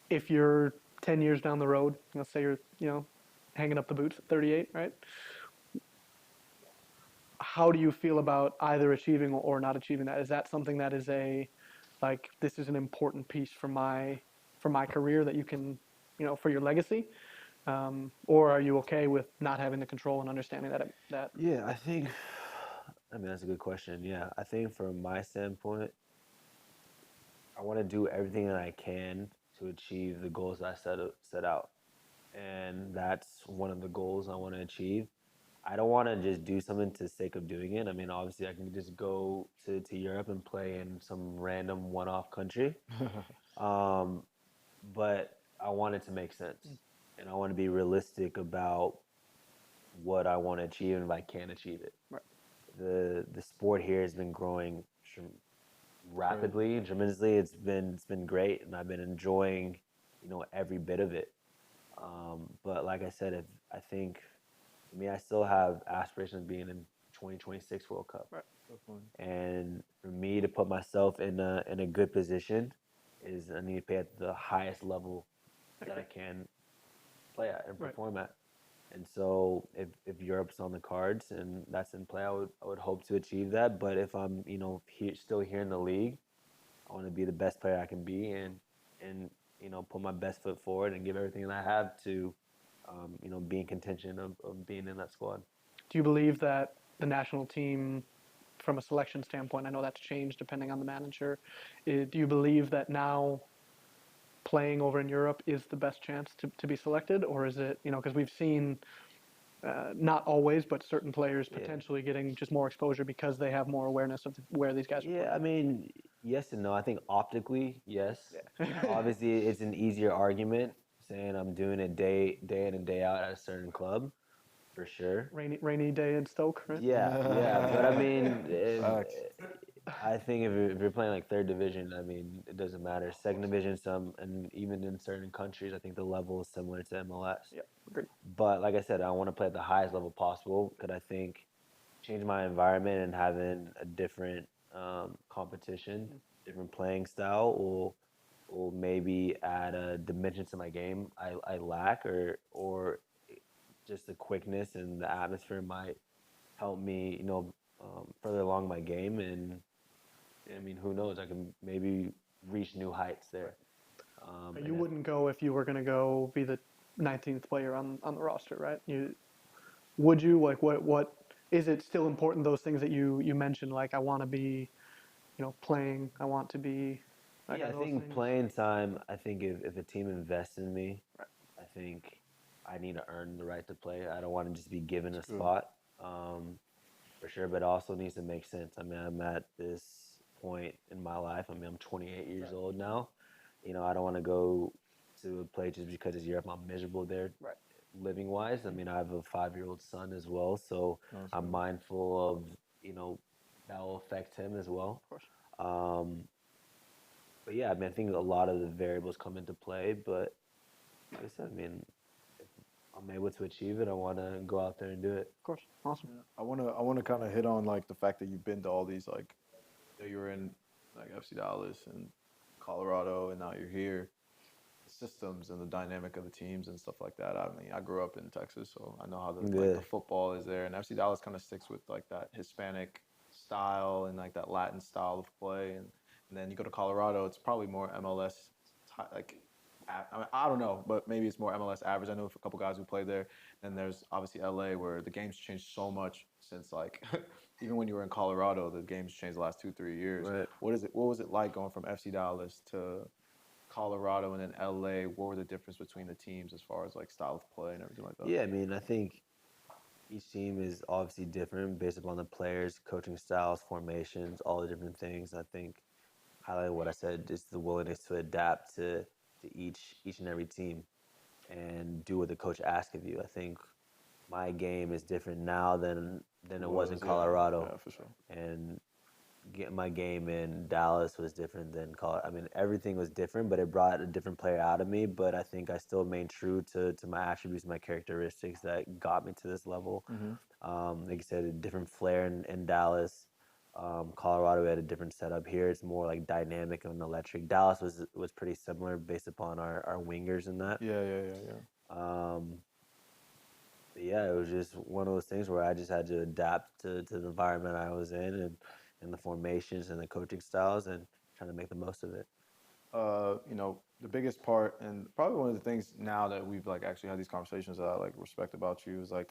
if you're 10 years down the road, let's say you're, hanging up the boots at 38, right? How do you feel about either achieving or not achieving that? Is that something that is like this is an important piece for my career that you can, for your legacy? Or are you okay with not having the control and understanding that? Yeah, I mean, that's a good question. Yeah, I think from my standpoint, I want to do everything that I can to achieve the goals I set out, and that's one of the goals I want to achieve. I don't want to just do something to the sake of doing it. I mean, obviously, I can just go to Europe and play in some random one-off country, um, but I want it to make sense, and I want to be realistic about what I want to achieve and if I can achieve it. Right. The sport here has been growing rapidly, tremendously. It's been great, and I've been enjoying, every bit of it. But like I said, I think, I mean, I still have aspirations of being in 2026 World Cup, Right. and for me to put myself in a good position, is I need to play at the highest level that I can play at and Right. perform at. And so if Europe's on the cards and that's in play, I would hope to achieve that. But if I'm still here in the league, I want to be the best player I can be, and put my best foot forward and give everything that I have to be in contention of being in that squad. Do you believe that the national team, from a selection standpoint, I know that's changed depending on the manager. Do you believe that now playing over in Europe is the best chance to be selected, or is it, because we've seen not always, but certain players Yeah. potentially getting just more exposure because they have more awareness of where these guys are Yeah, I mean, yes and no. I think optically, yes. playing? Obviously, it's an easier argument saying I'm doing it day in and day out at a certain club, for sure. Rainy day in Stoke, right? Yeah, yeah, but I mean, Facts. I think if you're playing like third division, I mean, it doesn't matter. Second division, and even in certain countries, I think the level is similar to MLS. Yeah, agreed. But like I said, I want to play at the highest level possible because I think change my environment and having a different competition, different playing style will maybe add a dimension to my game I lack, or just the quickness and the atmosphere might help me, further along my game. And I mean, who knows? I can maybe reach new heights there. You wouldn't go if you were going to go be the 19th player on the roster, right? Would you like what is it still important, those things that you mentioned, like I want to be, playing, I want to be like Yeah, I those think things? playing time. I think if a team invests in me, I think I need to earn the right to play. I don't want to just be given a spot, for sure. But it also needs to make sense. I mean, I'm at this point in my life. I mean, I'm 28 years old now. I don't want to go to a place just because it's Europe. I'm miserable there, Right. living wise. I mean, I have a 5-year-old son as well, so That's I'm right. mindful of that will affect him as well. Of course. Um, but yeah, I mean, I think a lot of the variables come into play. But like I said, I mean, if I'm able to achieve it, I want to go out there and do it. Of course. Awesome. I wanna kind of hit on like the fact that you've been to all these like, you were in like FC Dallas and Colorado, and now you're here. The systems and the dynamic of the teams and stuff like that. I mean, I grew up in Texas, so I know how Yeah. the football is there, and FC Dallas kind of sticks with like that Hispanic style and like that Latin style of play, and then you go to Colorado, it's probably more MLS like. I mean, I don't know, but maybe it's more MLS average. I know a couple guys who played there. And there's obviously LA, where the game's changed so much since like even when you were in Colorado, the game's changed the last 2 3 years. Right. What was it like going from FC Dallas to Colorado and then LA? What were the difference between the teams as far as like style of play and everything like that? Yeah, I mean, I think each team is obviously different based upon the players, coaching styles, formations, all the different things. I think highlighting what I said, just the willingness to adapt to each and every team and do what the coach asks of you. I think my game is different now than it was in Yeah, Colorado, yeah, for sure. and my game in Dallas was different than college. I mean, everything was different, but it brought a different player out of me. But I think I still remained true to my attributes, my characteristics that got me to this level. Mm-hmm. Like you said, a different flair in Dallas. Colorado, we had a different setup. Here it's more like dynamic and electric. Dallas was pretty similar based upon our wingers in that. Yeah, yeah, yeah, yeah. Um, but yeah, it was just one of those things where I just had to adapt to the environment I was in and the formations and the coaching styles and trying to make the most of it. You know, the biggest part, and probably one of the things now that we've like actually had these conversations that I like respect about you is like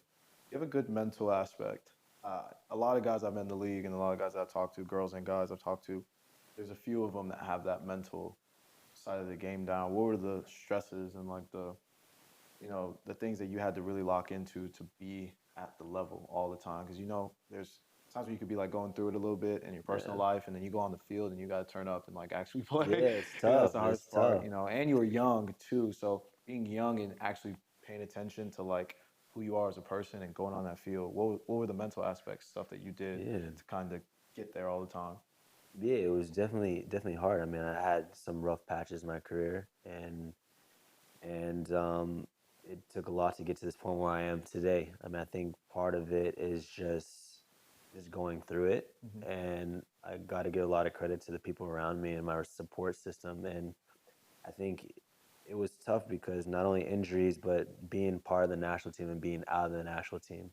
you have a good mental aspect. A lot of guys I've met in the league and a lot of guys I've talked to, girls and guys I've talked to, there's a few of them that have that mental side of the game down. What were the stresses and like the things that you had to really lock into to be at the level all the time? Because there's times where you could be like going through it a little bit in your personal Yeah, life, and then you go on the field and you got to turn up and like actually play. yeah, it's That's tough. the It's hardest part. tough. And you were young too, so being young and actually paying attention to like who you are as a person and going on that field. What were the mental aspects, stuff that you did Yeah, to kind of get there all the time? yeah, it was definitely hard. I mean, I had some rough patches in my career, and it took a lot to get to this point where I am today. I mean, I think part of it is just going through it, Hmm. and I got to give a lot of credit to the people around me and my support system. And I think it was tough because not only injuries, but being part of the national team and being out of the national team,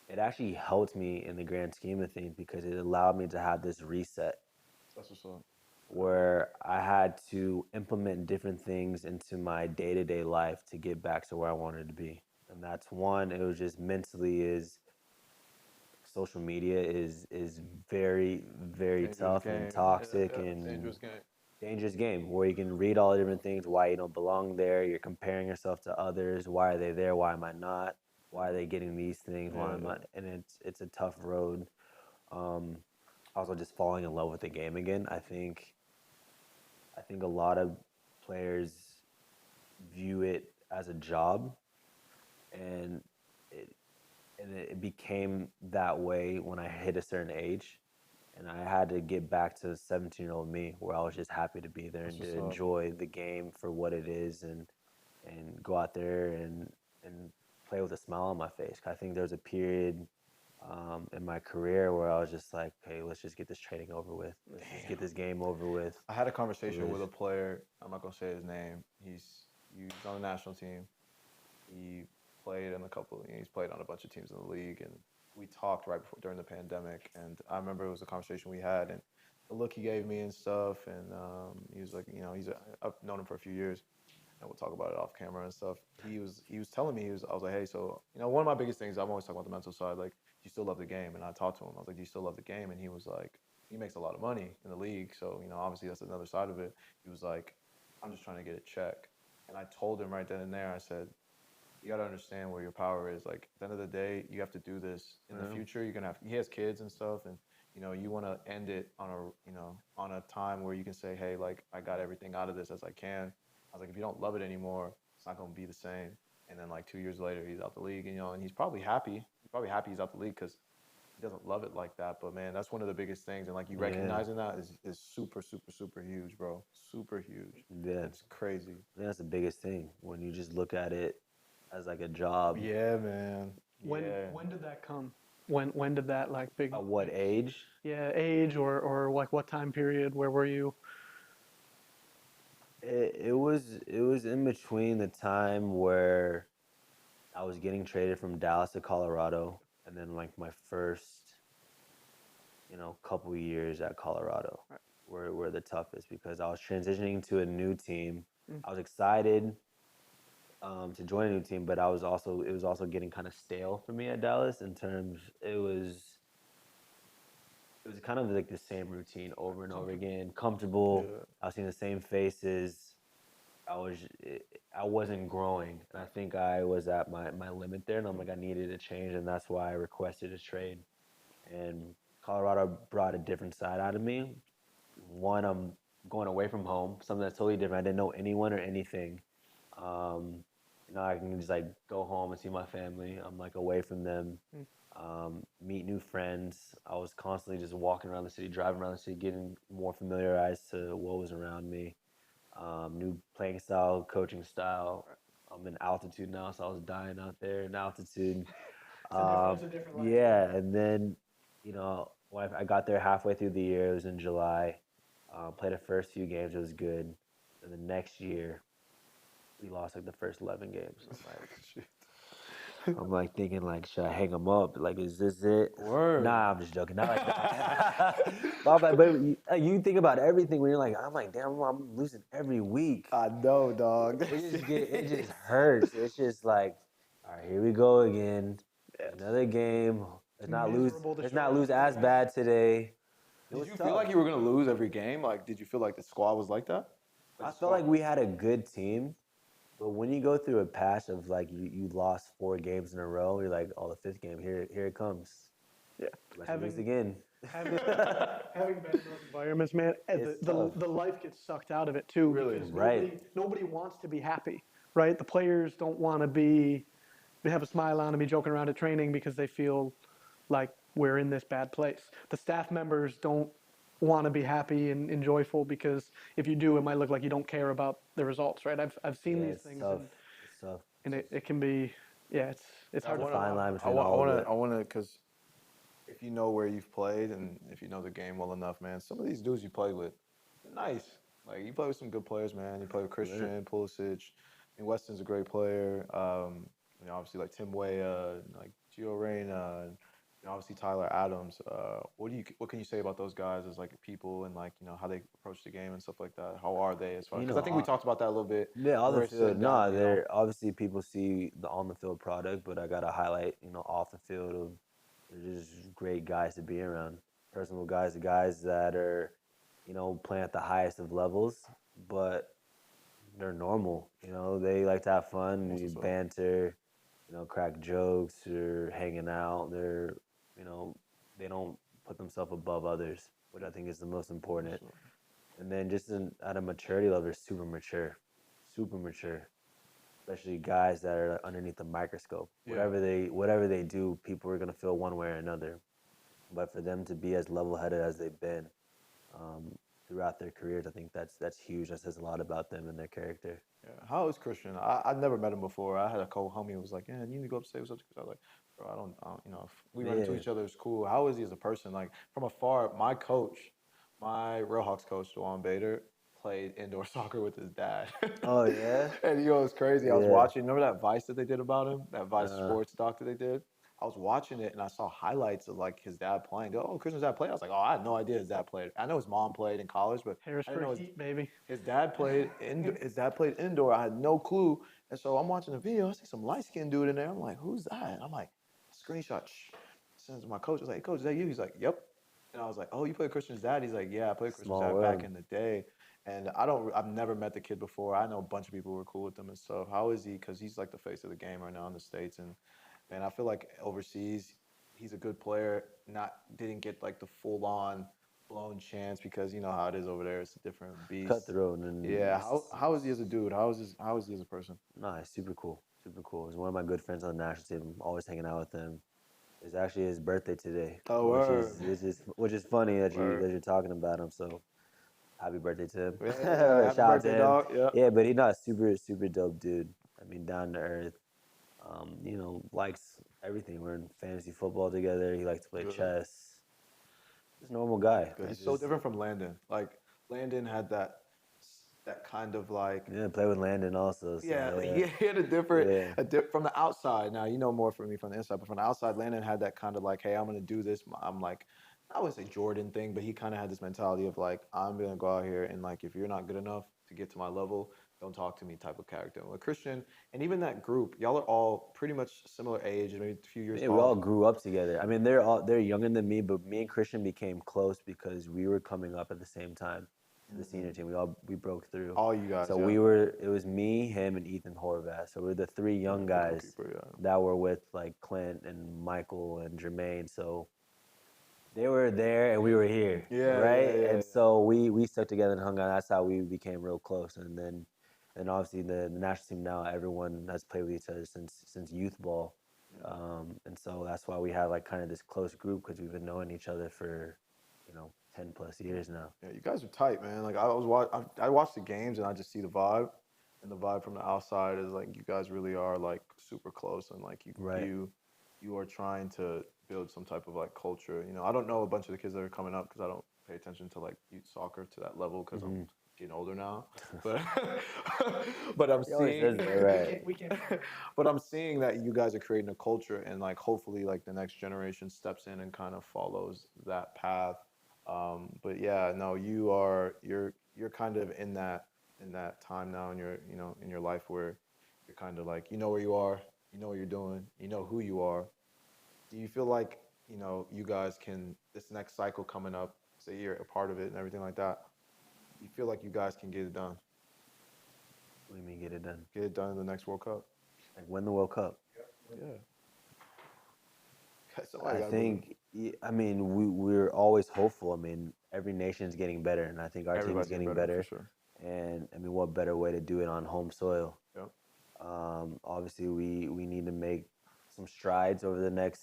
it actually helped me in the grand scheme of things because it allowed me to have this reset That's what's up. where I had to implement different things into my day-to-day life to get back to where I wanted to be. And that's one, it was just mentally is social media is very, very Dangerous tough and game. Yeah, toxic yeah. and Dangerous game. dangerous game where you can read all the different things, why you don't belong there, you're comparing yourself to others, why are they there, why am I not? Why are they getting these things? Why Yeah, am I? yeah. And it's a tough road. Um, Also just falling in love with the game again. I think a lot of players view it as a job, and it it became that way when I hit a certain age, and I had to get back to 17-year-old me, where I was just happy to be there That's and what's to up. enjoy the game for what it is, and go out there and play with a smile on my face. I think there was a period in my career where I was just like, hey, let's just get this training over with. Let's just get Damn. this game over with. I had a conversation With with a player. I'm not gonna say his name. He's on the national team. He played in a couple. He's played on a bunch of teams in the league, and we talked right before during the pandemic. And I remember it was a conversation we had, and the look he gave me and stuff. And he was like, I've known him for a few years, and we'll talk about it off camera and stuff. He was telling me I was like, hey, so one of my biggest things I'm always talking about the mental side. Like, do you still love the game? And I talked to him. I was like, do you still love the game? And he was like, he makes a lot of money in the league, so obviously that's another side of it. He was like, I'm just trying to get a check. And I told him right then and there, I said, you got to understand where your power is. Like at the end of the day, you have to do this in the Yeah. future. You're gonna have. He has kids and stuff, and you want to end it on a time where you can say, hey, like I got everything out of this as I can. I was like, if you don't love it anymore, it's not gonna be the same. And then like 2 years later, he's out the league, and he's probably happy. He's probably happy he's out the league because he doesn't love it like that. But man, that's one of the biggest things, and like you Yeah, recognizing that is super, super, super huge, bro. Super huge. yeah. It's crazy. That's the biggest thing when you just look at it as like a job. Yeah, man. When Yeah. when did that come? When did that like big At what age? yeah age or like what time period? Where were you? It was in between the time where I was getting traded from Dallas to Colorado, and then like my first, couple years at Colorado Right. were the toughest because I was transitioning to a new team. Mm. I was excited to join a new team, but it was also getting kind of stale for me at Dallas in terms it was kind of like the same routine over and over Comfortable. again, comfortable. Yeah. I was seeing the same faces. I was I wasn't growing, and I think I was at my limit there, and I'm like I needed a change, and that's why I requested a trade. And Colorado brought a different side out of me. One, I'm going away from home, something that's totally different. I didn't know anyone or anything. Now I can just like go home and see my family. I'm like away from them. Mm. meet new friends. I was constantly just walking around the city, driving around the city, getting more familiarized to what was around me. New playing style, coaching style. I'm in altitude now, so I was dying out there in altitude. It's a different life. Yeah, and then, when I got there halfway through the year, it was in July. Played the first few games, it was good. And the next year, we lost like the first 11 games. I'm like thinking like, should I hang him up? Like, is this it? Word. Nah, I'm just joking. Not like that. But I'm like, but you think about everything when you're like, I'm like, damn, I'm losing every week. I know, dog. It just hurts. It's just like, all right, here we go again. Another game. Miserable to Let's show not up lose to. as bad today. It Did was you tough. feel like you were gonna lose every game? Like, did you feel like the squad was like that? I felt like we had a good team, but when you go through a patch of like you lost 4 games in a row, you're like, oh, the fifth game, here it comes. Yeah. Let's lose again. Having been in those environments, man, It's the tough. life gets sucked out of it too. Really? Because Right. nobody wants to be happy, right? The players don't want to they have a smile on and be joking around at training because they feel like we're in this bad place. The staff members don't want to be happy and joyful because if you do, it might look like you don't care about the results, right? I've seen Yeah, these it's things tough. It's tough. and it can be, yeah, it's hard to Fine follow. line I between want, I all want of to, it. I want to, because if you know where you've played and if you know the game well enough, man, some of these dudes you play with, nice. Like you play with some good players, man. You play with Christian Pulisic. I mean, Weston's a great player. Obviously like Tim Weah, like Gio Reyna, and obviously Tyler Adams. What can you say about those guys as like people and like how they approach the game and stuff like that? How are they as far? You Because I know, think we talked about that a little bit. Yeah, on when we the were sitting field. down, No, they're obviously people see the on the field product, but I gotta highlight, off the field of they're just great guys to be around. Personal guys, the guys that are, playing at the highest of levels, but they're normal. They like to have fun, That's we what's up. banter, crack jokes or hanging out. You know, they don't put themselves above others, which I think is the most important. And then just at a maturity level, they're super mature. Especially guys that are underneath the microscope. Yeah. Whatever they do, people are gonna feel one way or another. But for them to be as level-headed as they've been um, throughout their careers, I think that's huge. That says a lot about them and their character. Yeah. How is Christian? I've never met him before. I had a co-homie who was like, "Yeah, you need to go up and say what's up." I was like, "Bro, I don't if we run into Yeah. each other, it's cool." How is he as a person? Like from afar, my Railhawks coach, Dewan Bader, played indoor soccer with his dad. Oh yeah. And it was crazy. I was Yeah. watching. Remember that Vice that they did about him? That Vice Uh, Sports doc that they did. I was watching it and I saw highlights of like his dad playing. Oh, Christian's dad played. I was like, oh, I had no idea his dad played. I know his mom played in college, but I didn't know Harrisburg Heat, baby. his dad played his dad played indoor. I had no clue. And so I'm watching the video. I see some light skinned dude in there. I'm like, who's that? And I'm like, screenshot. Sends to my coach. I was like, hey, coach, is that you? He's like, yep. And I was like, oh, you played Christian's dad? He's like, yeah, I played Christian's Small dad world. back in the day. And I've never met the kid before. I know a bunch of people who were cool with him and stuff. How is he? Because he's like the face of the game right now in the States. And I feel like overseas, he's a good player. Didn't get like the full on blown chance because you know how it is over there. It's a different beast. Cutthroat and Yeah. How is he as a dude? How is he as a person? Nah, he's super cool. Super cool. He's one of my good friends on the national team. I'm always hanging out with him. It's actually his birthday today, Oh, word. which is funny that Word. you're talking about him. So happy birthday to him. Yeah, happy Shout out birthday, to him. dog. Yeah. Yeah, but he's not a super dope dude. I mean, down to earth. Likes everything. We're in fantasy football together. He likes to play Good. chess. Just a normal guy. Good. He's so different from Landon. Like Landon had that kind of like Yeah, play with Landon also. So, yeah, yeah. he had a different Yeah. from the outside. Now you know more from me from the inside, but from the outside, Landon had that kind of like, hey, I'm gonna do this. I'm like, I wouldn't say Jordan thing, but he kind of had this mentality of like, I'm gonna go out here and like, if you're not good enough to get to my level, don't talk to me type of character. With Christian and even that group, y'all are all pretty much similar age, maybe a few years Yeah, we all off. grew up together. I mean, they're younger than me, but me and Christian became close because we were coming up at the same time to the senior team. We broke through. All you guys. So yeah. it was me, him, and Ethan Horvath. So we're the three young guys Goalkeeper, yeah. that were with like Clint and Michael and Jermaine. So they were there and we were here, Yeah, right? yeah, And so we stuck together and hung out. That's how we became real close. And obviously the national team now, everyone has played with each other since youth ball. And so that's why we have like kind of this close group because we've been knowing each other for, 10 plus years now. Yeah, you guys are tight, man. Like I watch the games and I just see the vibe, and the vibe from the outside is like you guys really are like super close, and like Right. you are trying to build some type of like culture. I don't know a bunch of the kids that are coming up because I don't pay attention to like youth soccer to that level because I'm getting older now. But but I'm He always seeing says that, right? We can't. but I'm seeing that you guys are creating a culture, and like hopefully like the next generation steps in and kind of follows that path. But yeah, no, you're kind of in that time now in your in your life where you're kind of like where you are, you know what you're doing, you know who you are. Do you feel like you guys can this next cycle coming up, say you're a part of it and everything like that? You feel like you guys can get it done? What do you mean get it done? Get it done in the next World Cup? Like win the World Cup. Yeah. I think, I mean, we're always hopeful. I mean, every nation's getting better, and I think our team is Everybody's getting for better. sure. And I mean, what better way to do it on home soil? Yep. Obviously, we need to make some strides over the next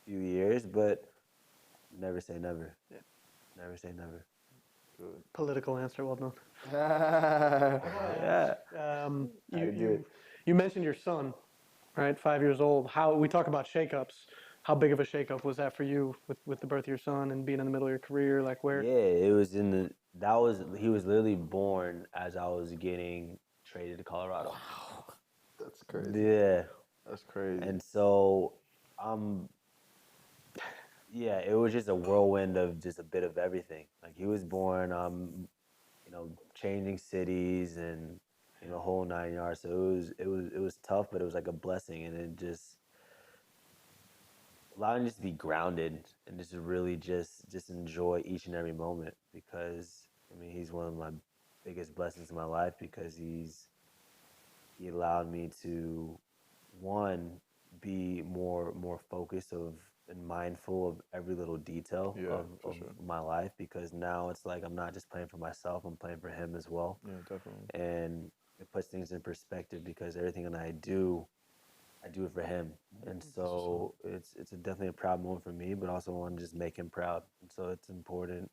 few years, but never say never. Yeah. Never say never. Good. Political answer, well done. Yeah. You, to do you, it. you mentioned your son, right? 5 years old. How we talk about shakeups. How big of a shakeup was that for you with the birth of your son and being in the middle of your career? Like where? Yeah, it was he was literally born as I was getting traded to Colorado. That's crazy. Yeah. That's crazy. And so, yeah, it was just a whirlwind of just a bit of everything. Like he was born, changing cities and whole 9 yards. So it was tough, but it was like a blessing, and it just allowing me just to be grounded and just really just enjoy each and every moment because I mean he's one of my biggest blessings in my life because he allowed me to one be more focused of and mindful of every little detail Yeah, of, for of sure. my life because now it's like I'm not just playing for myself, I'm playing for him as well. Yeah, definitely. And it puts things in perspective because everything that I do it for him. And so it's definitely a proud moment for me, but also I want to just make him proud. And so it's important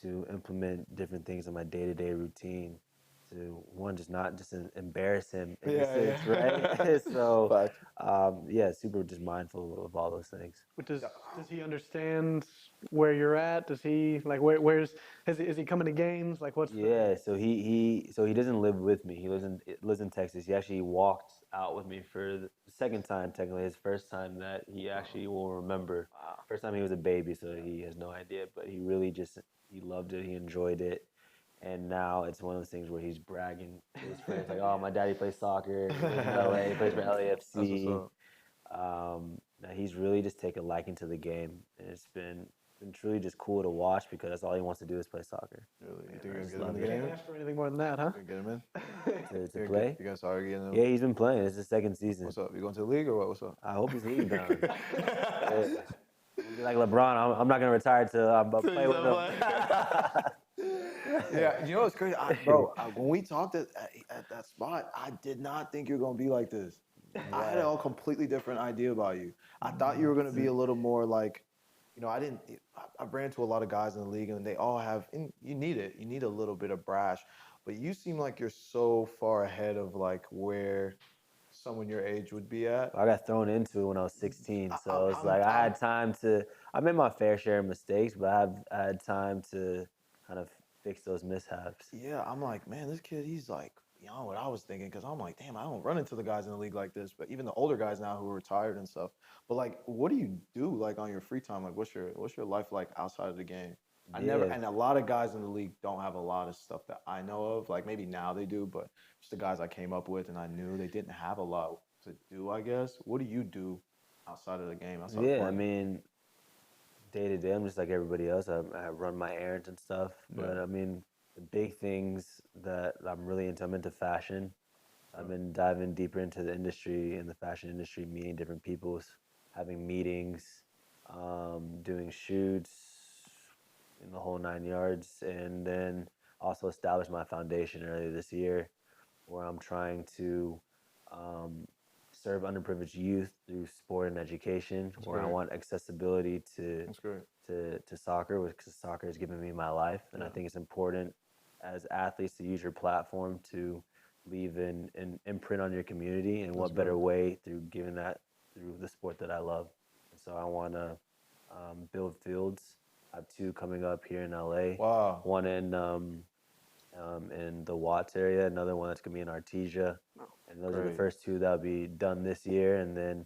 to implement different things in my day-to-day routine to one just not just embarrass him in a sense, right? So Fact. yeah, super just mindful of all those things. Does he understand where you're at? Does he like where's is he coming to games? Like what's Yeah, so he doesn't live with me. He lives in Texas. He actually walked out with me for the second time, technically his first time that he actually will remember. First time he was a baby, so he has no idea, but he really just he loved it. He enjoyed it. And now it's one of those things where he's bragging to his friends like, "Oh, my daddy plays soccer. He lives in LA. He plays for That's what's LAFC." up. Now he's really just taken a liking to the game, and it's been truly just cool to watch because that's all he wants to do is play soccer. Really? You think I you're just gonna love get him in it. the game? can't ask for anything more than that, huh? You gonna get him in? To play. You guys are getting him? Yeah, he's been playing. It's his second season. What's up? You going to the league or what? What's up? I hope he's league bound. Yeah. Like LeBron, I'm not gonna retire till I'm play with him. Yeah, you know what's crazy, when we talked at that spot, I did not think you were gonna be like this. I had a completely different idea about you. I thought you were gonna be a little more like, I didn't. I ran into a lot of guys in the league, and they all have. And you need it. You need a little bit of brash, but you seem like you're so far ahead of like where someone your age would be at. I got thrown into it when I was 16, so it's I'm- like I I'm- had time to. I made my fair share of mistakes, but I had time to kind of fix those mishaps. Yeah, I'm like, man, this kid, he's like beyond what I was thinking. Because I'm like, damn, I don't run into the guys in the league like this. But even the older guys now who are retired and stuff. But like, what do you do like on your free time? Like, what's your life like outside of the game? I never, Yeah. and a lot of guys in the league don't have a lot of stuff that I know of. Like maybe now they do, but just the guys I came up with and I knew they didn't have a lot to do. I guess. What do you do outside of the game? Outside of Yeah, I playing? mean, day to day, I'm just like everybody else. I run my errands and stuff. But Yeah. I mean, the big things that I'm really into, I'm into fashion. I've been diving deeper into the industry, in the fashion industry, meeting different people, having meetings, doing shoots in the whole 9 yards, and then also established my foundation earlier this year, where I'm trying to um, serve underprivileged youth through sport and education, where I great. want accessibility That's great. to soccer, because soccer has given me my life, and I Yeah. think it's important as athletes to use your platform to leave an imprint on your community, and what better great. way through giving that through the sport that I love. And so I want to build fields. I have two coming up here in LA. Wow. One in the Watts area, another one that's gonna be in Artesia, and those are the Great. first two that'll be done this year, and then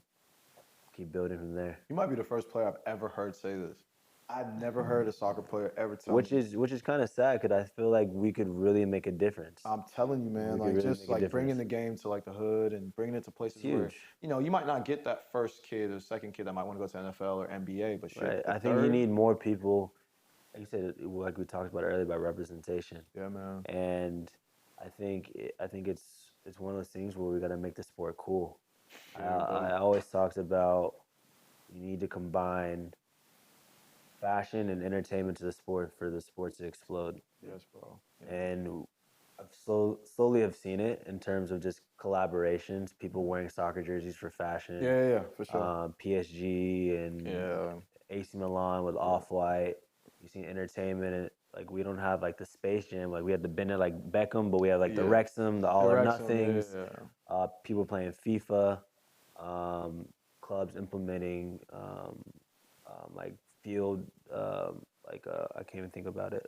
keep building from there. You might be the first player I've ever heard say this. I've never heard a soccer player ever tell Which me. is kind of sad, because I feel like we could really make a difference. I'm telling you, man, We could like really just make a like bringing difference. the game to like the hood and bringing it to places where, huge. you know, you might not get that first kid or second kid that might want to go to NFL or NBA, but shit, Right. the I think you third- need more people, like you said, like we talked about earlier, about representation. Yeah, man. And I think it's one of those things where we got to make the sport cool. I always talked about you need to combine fashion and entertainment to the sport for the sport to explode. Yes, bro. Yeah. And I've slowly have seen it in terms of just collaborations, people wearing soccer jerseys for fashion. Yeah, for sure. PSG and Yeah. AC Milan with Off-White. You've seen entertainment, and like we don't have like the Space Jam, like we had the Bennett like Beckham, but we have like the Yeah. Wrexham, the All or Wrexham, Nothings. yeah. People playing FIFA, clubs implementing like field, I can't even think about it.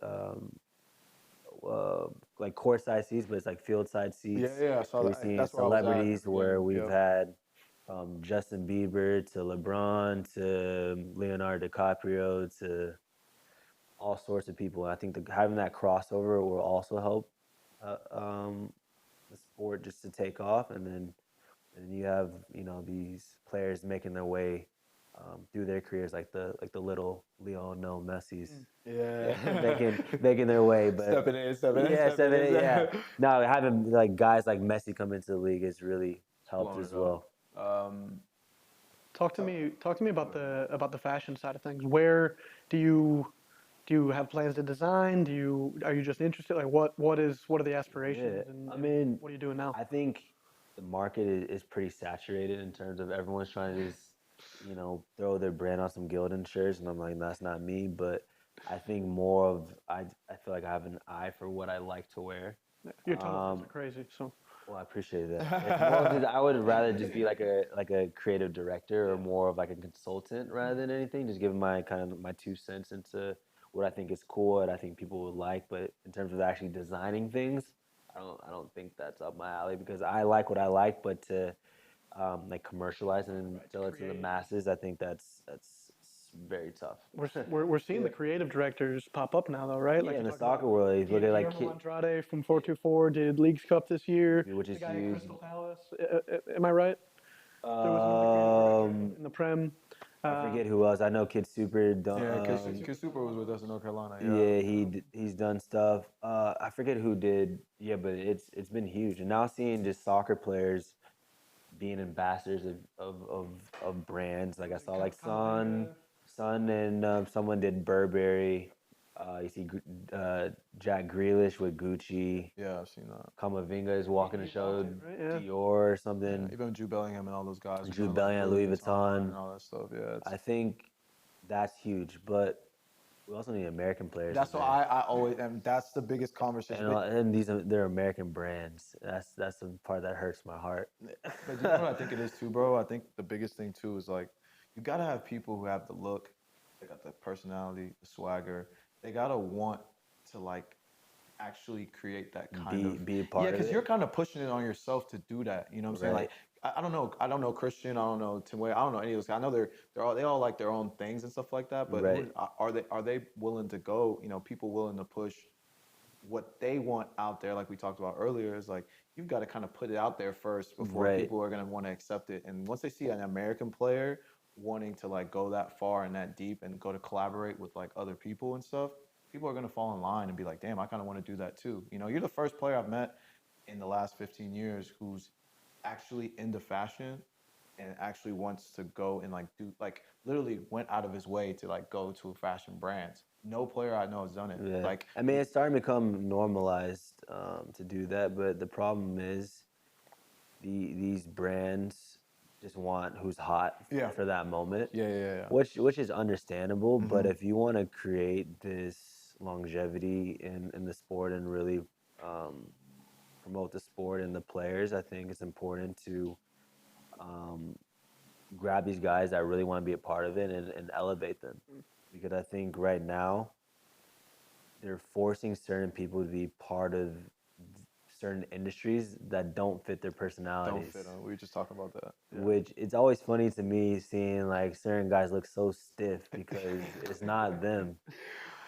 Like courtside seats, but it's like field side seats. Yeah, so We've seen that's where I was at celebrities at the where beginning, we've yeah. had Justin Bieber to LeBron to Leonardo DiCaprio to all sorts of people. And I think having that crossover will also help the sport just to take off. And then you have these players making their way through their careers, like the little Lionel Messi's. Yeah. making their way, but Stepping in. yeah, yeah. No, having like guys like Messi come into the league has really helped Blown as it well. up. Talk to me about the fashion side of things. Where do you have plans to design? Are you just interested? Like what are the aspirations? Yeah, And, I mean, what are you doing now? I think the market is pretty saturated in terms of everyone's trying to just, throw their brand on some Gildan shirts, and I'm like, that's not me. But I think more of I feel like I have an eye for what I like to wear. Your tunnel are crazy. So Well, I appreciate that. It's more just, I would rather just be like a creative director or more of like a consultant rather than anything. Just giving my kind of my 2 cents into what I think is cool and I think people would like. But in terms of actually designing things, I don't think that's up my alley, because I like what I like, but to like commercialize and sell it to the masses, I think that's very tough. we're seeing the creative directors pop up now, though, right? Yeah, Like in you the talked about soccer world, you look at like Guillermo Andrade from 424 did Leagues Cup this year. which is the guy at huge. Crystal Palace. Am I right? There was another creative director in the Prem. I forget who else. I know Kid Super. Kid Super was with us in North Carolina. Yeah, he's done stuff. I forget who did. Yeah, but it's been huge. And now seeing just soccer players being ambassadors of brands. Like I saw like Sun, and someone did Burberry. You see Jack Grealish with Gucci. Yeah, I've seen that. Kamavinga is walking the show, right? Yeah. Dior or something. Yeah, even Jude Bellingham and all those guys. Jude Bellingham, Louis Vuitton. and all that stuff. Yeah, I think that's huge, but we also need American players. that's in what there. I always, and that's the biggest conversation. And they're American brands. That's the part that hurts my heart. But you know what I think it is too, bro? I think the biggest thing too is like you gotta have people who have the look, they got the personality, the swagger. They gotta want to like actually create that kind of be a part yeah, of because it. you're kind of pushing it on yourself to do that. You know what I'm saying? Right. Like I don't know, Christian, I don't know Tim Way, I don't know any of those guys. I know they all like their own things and stuff like that. But Right. are they willing to go? You know, people willing to push what they want out there, like we talked about earlier, is like you've got to kind of put it out there first before Right. people are going to want to accept it. And once they see an American player wanting to like go that far and that deep and go to collaborate with like other people and stuff, people are going to fall in line and be like, damn, I kind of want to do that too. You know, you're the first player I've met in the last 15 years who's actually into fashion and actually wants to go and like do like literally went out of his way to like go to fashion brands. No player I know has done it. Yeah. Like I mean, it's starting to become normalized to do that, but the problem is these brands just want who's hot Yeah. for that moment. Yeah. Which is understandable, but Mhm. if you want to create this longevity in the sport and really um, promote the sport and the players, I think it's important to um, grab these guys that really want to be a part of it and elevate them. Because I think right now they're forcing certain people to be part of certain industries that don't fit their Don't personalities. fit on. We were just talking about that. Yeah. Which it's always funny to me seeing like certain guys look so stiff because it's not them.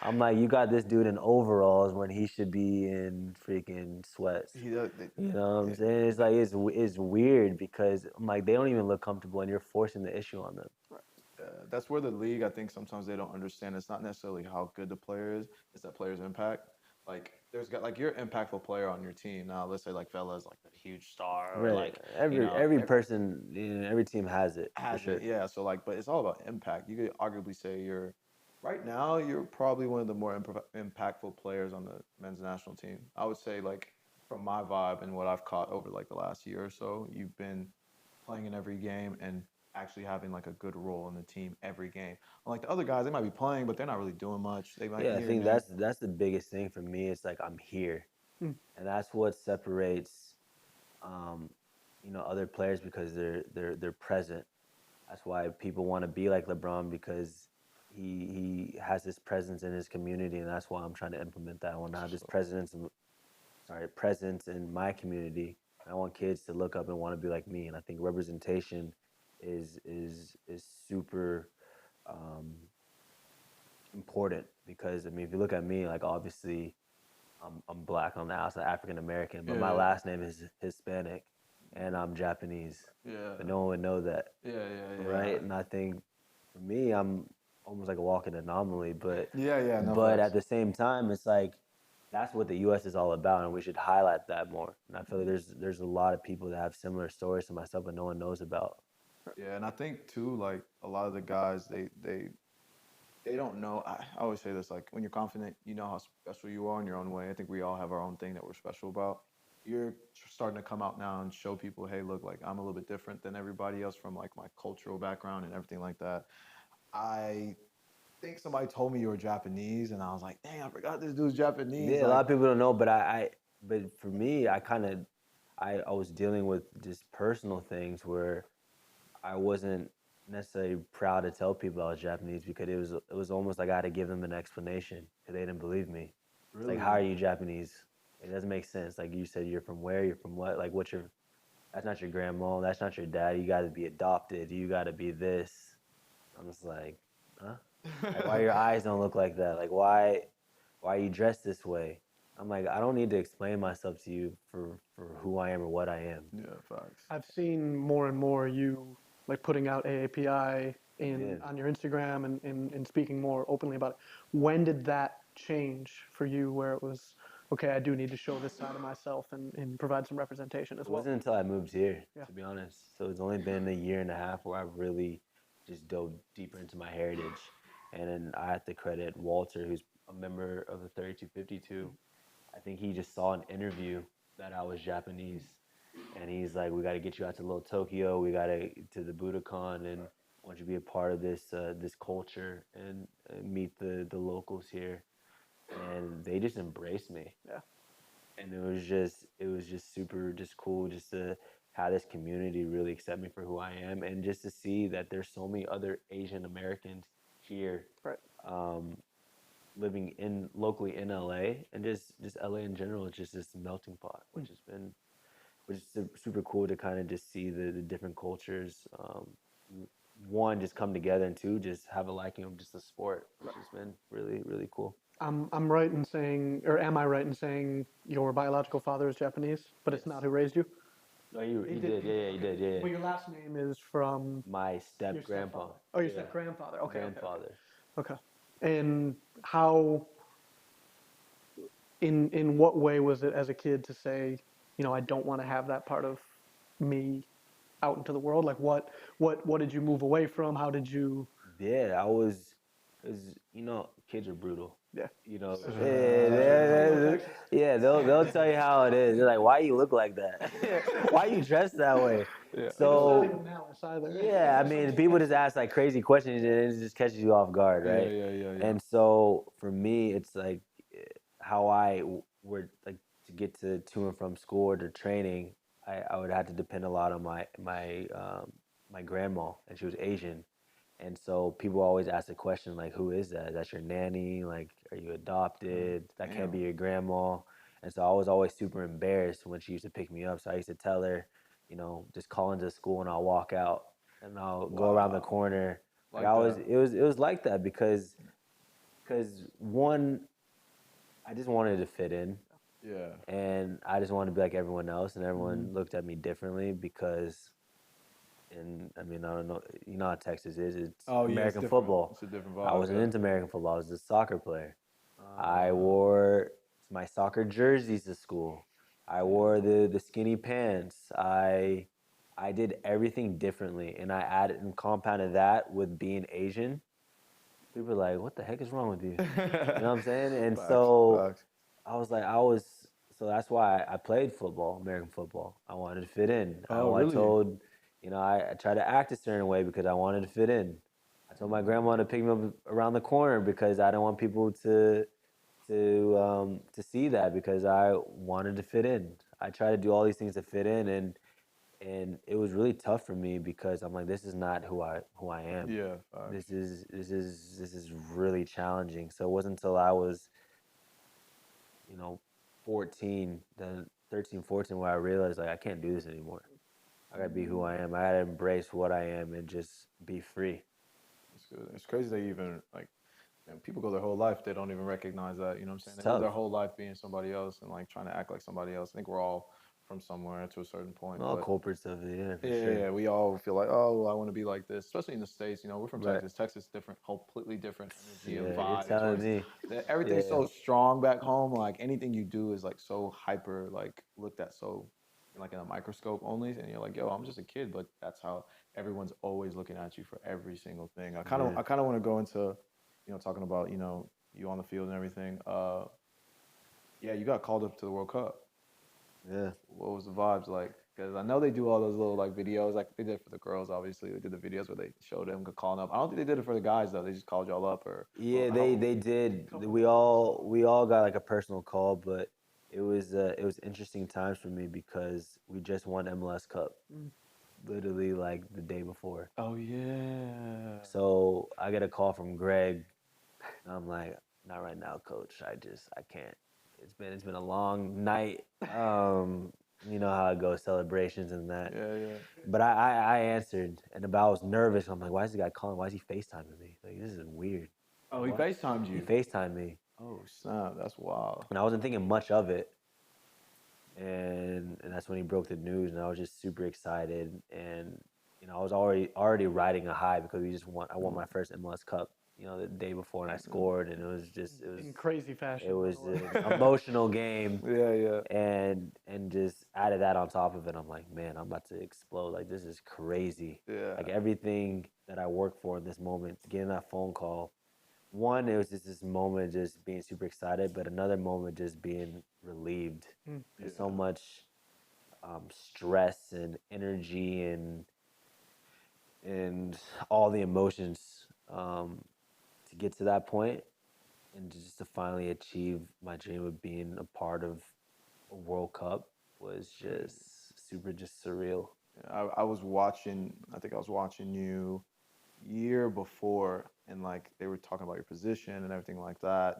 I'm like, you got this dude in overalls when he should be in freaking sweats. He does. You know what I'm saying? It's like it's weird because I'm like they don't even look comfortable and you're forcing the issue on them. That's where the league, I think sometimes they don't understand. It's not necessarily how good the player is; it's that player's impact. Like there's got like you're an impactful player on your team. Now let's say like Fella's like a huge star or Right. like Every person, every team has it for has sure. it. Yeah. So like, but it's all about impact. You could arguably say you're right now you're probably one of the more impactful players on the men's national team. I would say like from my vibe and what I've caught over like the last year or so, you've been playing in every game and actually having like a good role in the team every game. Unlike the other guys, they might be playing, but they're not really doing much. They might Yeah, I here and think there. that's the biggest thing for me. It's like I'm here, Mm. and that's what separates, um, other players because they're present. That's why people want to be like LeBron because he has this presence in his community, and that's why I'm trying to implement that. I want to have this presence in my community. I want kids to look up and want to be like me, and I think representation is super um, important because I mean, if you look at me, like obviously I'm black on the outside, African American, but my Yeah. last name is Hispanic, and I'm Japanese, Yeah. but no one would know that, Yeah. right? And I think for me, I'm almost like a walking anomaly, but Yeah. No but facts. at the same time, it's like that's what the U.S. is all about, and we should highlight that more. And I feel like there's a lot of people that have similar stories to myself, but no one knows about. Yeah, and I think too, like a lot of the guys, they don't know. I always say this, like when you're confident, you know how special you are in your own way. I think we all have our own thing that we're special about. You're starting to come out now and show people, hey, look, like I'm a little bit different than everybody else from like my cultural background and everything like that. I think somebody told me you were Japanese, and I was like, dang, I forgot this dude's Japanese. Yeah, a lot Like, of people don't know, but but for me, I was dealing with just personal things where I wasn't necessarily proud to tell people I was Japanese because it was almost like I had to give them an explanation because they didn't believe me. It's like, really, how are you Japanese? It doesn't make sense. Like you said, you're from where? You're from what? Like, what's your? That's not your grandma. That's not your dad. You got to be adopted. You got to be this. I'm just like, huh? Like, why your eyes don't look like that? Like, why are you dressed this way? I'm like, I don't need to explain myself to you for who I am or what I am. yeah, facts. I've seen more and more you like putting out AAPI Yeah. on your Instagram and speaking more openly about it. When did that change for you where it was, okay, I do need to show this side of myself and provide some representation as It well? wasn't until I moved here, Yeah. to be honest. So it's only been a year and a half where I really just dove deeper into my heritage. And then I have to credit Walter, who's a member of the 3252. I think he just saw an interview that I was Japanese. And he's like, we got to get you out to Little Tokyo. We got to the Budokan and I want you to be a part of this culture and meet the locals here. And they just embraced me Yeah. and it was just super just cool just to have this community really accept me for who I am and just to see that there's so many other Asian Americans here Right. um, living in locally in LA and just LA in general. It's just this melting pot, which is super cool to kind of just see the different cultures. One, just come together, and two, just have a liking of just the sport, which has been really really cool. I'm right in saying, or am I right in saying your biological father is Japanese, but it's Yes. not who raised you? No, he did. Yeah, he did. Yeah. Well, your last name is from My your step grandpa. stepfather. Oh, your Yeah. step grandfather. Okay. Grandfather. Okay. And how, in what way was it as a kid to say, I don't want to have that part of me out into the world? Like what did you move away from? How did you? Yeah, I was Because, kids are brutal. Yeah. Yeah, they'll tell you how it is. They're like, why you look like that? Why you dress that way? Yeah. It's not So even malice either. yeah, I mean, people just ask like crazy questions and it just catches you off guard, Yeah, right? yeah. And so for me, it's like how I were like to get to and from school or to training. I would have to depend a lot on my grandma, and she was Asian. And so people always ask the question like, "Who is that? Is that your nanny? Like, are you adopted? That can't be Damn. your grandma." And so I was always super embarrassed when she used to pick me up. So I used to tell her, just call into school and I'll walk out and I'll go around the Wow. corner. Like Like that. it was like that because one, I just wanted to fit in Yeah. and I just wanted to be like everyone else, and everyone looked at me differently because. And I mean, I don't know. You know how Texas is. It's Oh yeah, it's American different. football. It's a different I vibe. wasn't Yeah. into American football. I was a soccer player. I Uh, wore my soccer jerseys to school. I wore the skinny pants. I did everything differently, and I added and compounded that with being Asian. People were like, "What the heck is wrong with you?" You know what I'm saying? And facts. so Facts. so that's why I played football, American football. I wanted to fit in. Oh I really? told, I tried to act a certain way because I wanted to fit in. I told my grandma to pick me up around the corner because I didn't want people to see that because I wanted to fit in. I tried to do all these things to fit in, and it was really tough for me because I'm like, this is not who I am. Yeah. Facts. This is really challenging. So it wasn't until I was, 14, then 13, 14, where I realized like I can't do this anymore. I gotta be who I am. I gotta embrace what I am and just be free. It's good. It's crazy they even like people go their whole life, they don't even recognize that. You know what I'm saying? It's They live tough. their whole life being somebody else and like trying to act like somebody else. I think we're all from somewhere to a certain point, All but culprits of it, yeah, for yeah, sure. yeah, we all feel like, oh, I want to be like this, especially in the States. We're from Right. Texas. Texas, different, completely different energy and Yeah, you're vibes. Where telling me. everything's Yeah, so strong back home. Like anything you do is like so hyper, like looked at so like in a microscope only. And you're like, yo, I'm just a kid, but that's how everyone's always looking at you for every single thing. yeah. I kind of want to go into, talking about, you on the field and everything. Yeah, you got called up to the World Cup. Yeah. What was the vibes like? Because I know they do all those little like videos, like they did for the girls. Obviously, they did the videos where they showed them calling up. I don't think they did it for the guys though. They just called y'all up or Yeah, they did. Couple We all got like a personal call, but it was interesting times for me because we just won MLS Cup literally like the day before. Oh yeah. So I get a call from Greg, and I'm like, not right now, coach. I can't. It's been a long night. You know how it goes, celebrations and that. Yeah, yeah. But I answered, and I was nervous. I'm like, why is this guy calling? Why is he FaceTiming me? Like, this is weird. Oh, he What? FaceTimed He you. FaceTimed me, Oh snap, that's wild. and I wasn't thinking much of it. And that's when he broke the news, and I was just super excited. And I was already riding a high because I won my first MLS Cup, the day before, and I scored, and in crazy fashion. it by was the way. an emotional game. Yeah, yeah. And just added that on top of it, I'm like, man, I'm about to explode. Like, this is crazy. Yeah. Like, everything that I work for in this moment, getting that phone call, one, it was just this moment just being super excited, but another moment just being relieved. There's so much stress and energy and all the emotions to get to that point, and just to finally achieve my dream of being a part of a World Cup was just super, just surreal. I was watching. I think I was watching you year before, and like they were talking about your position and everything like that,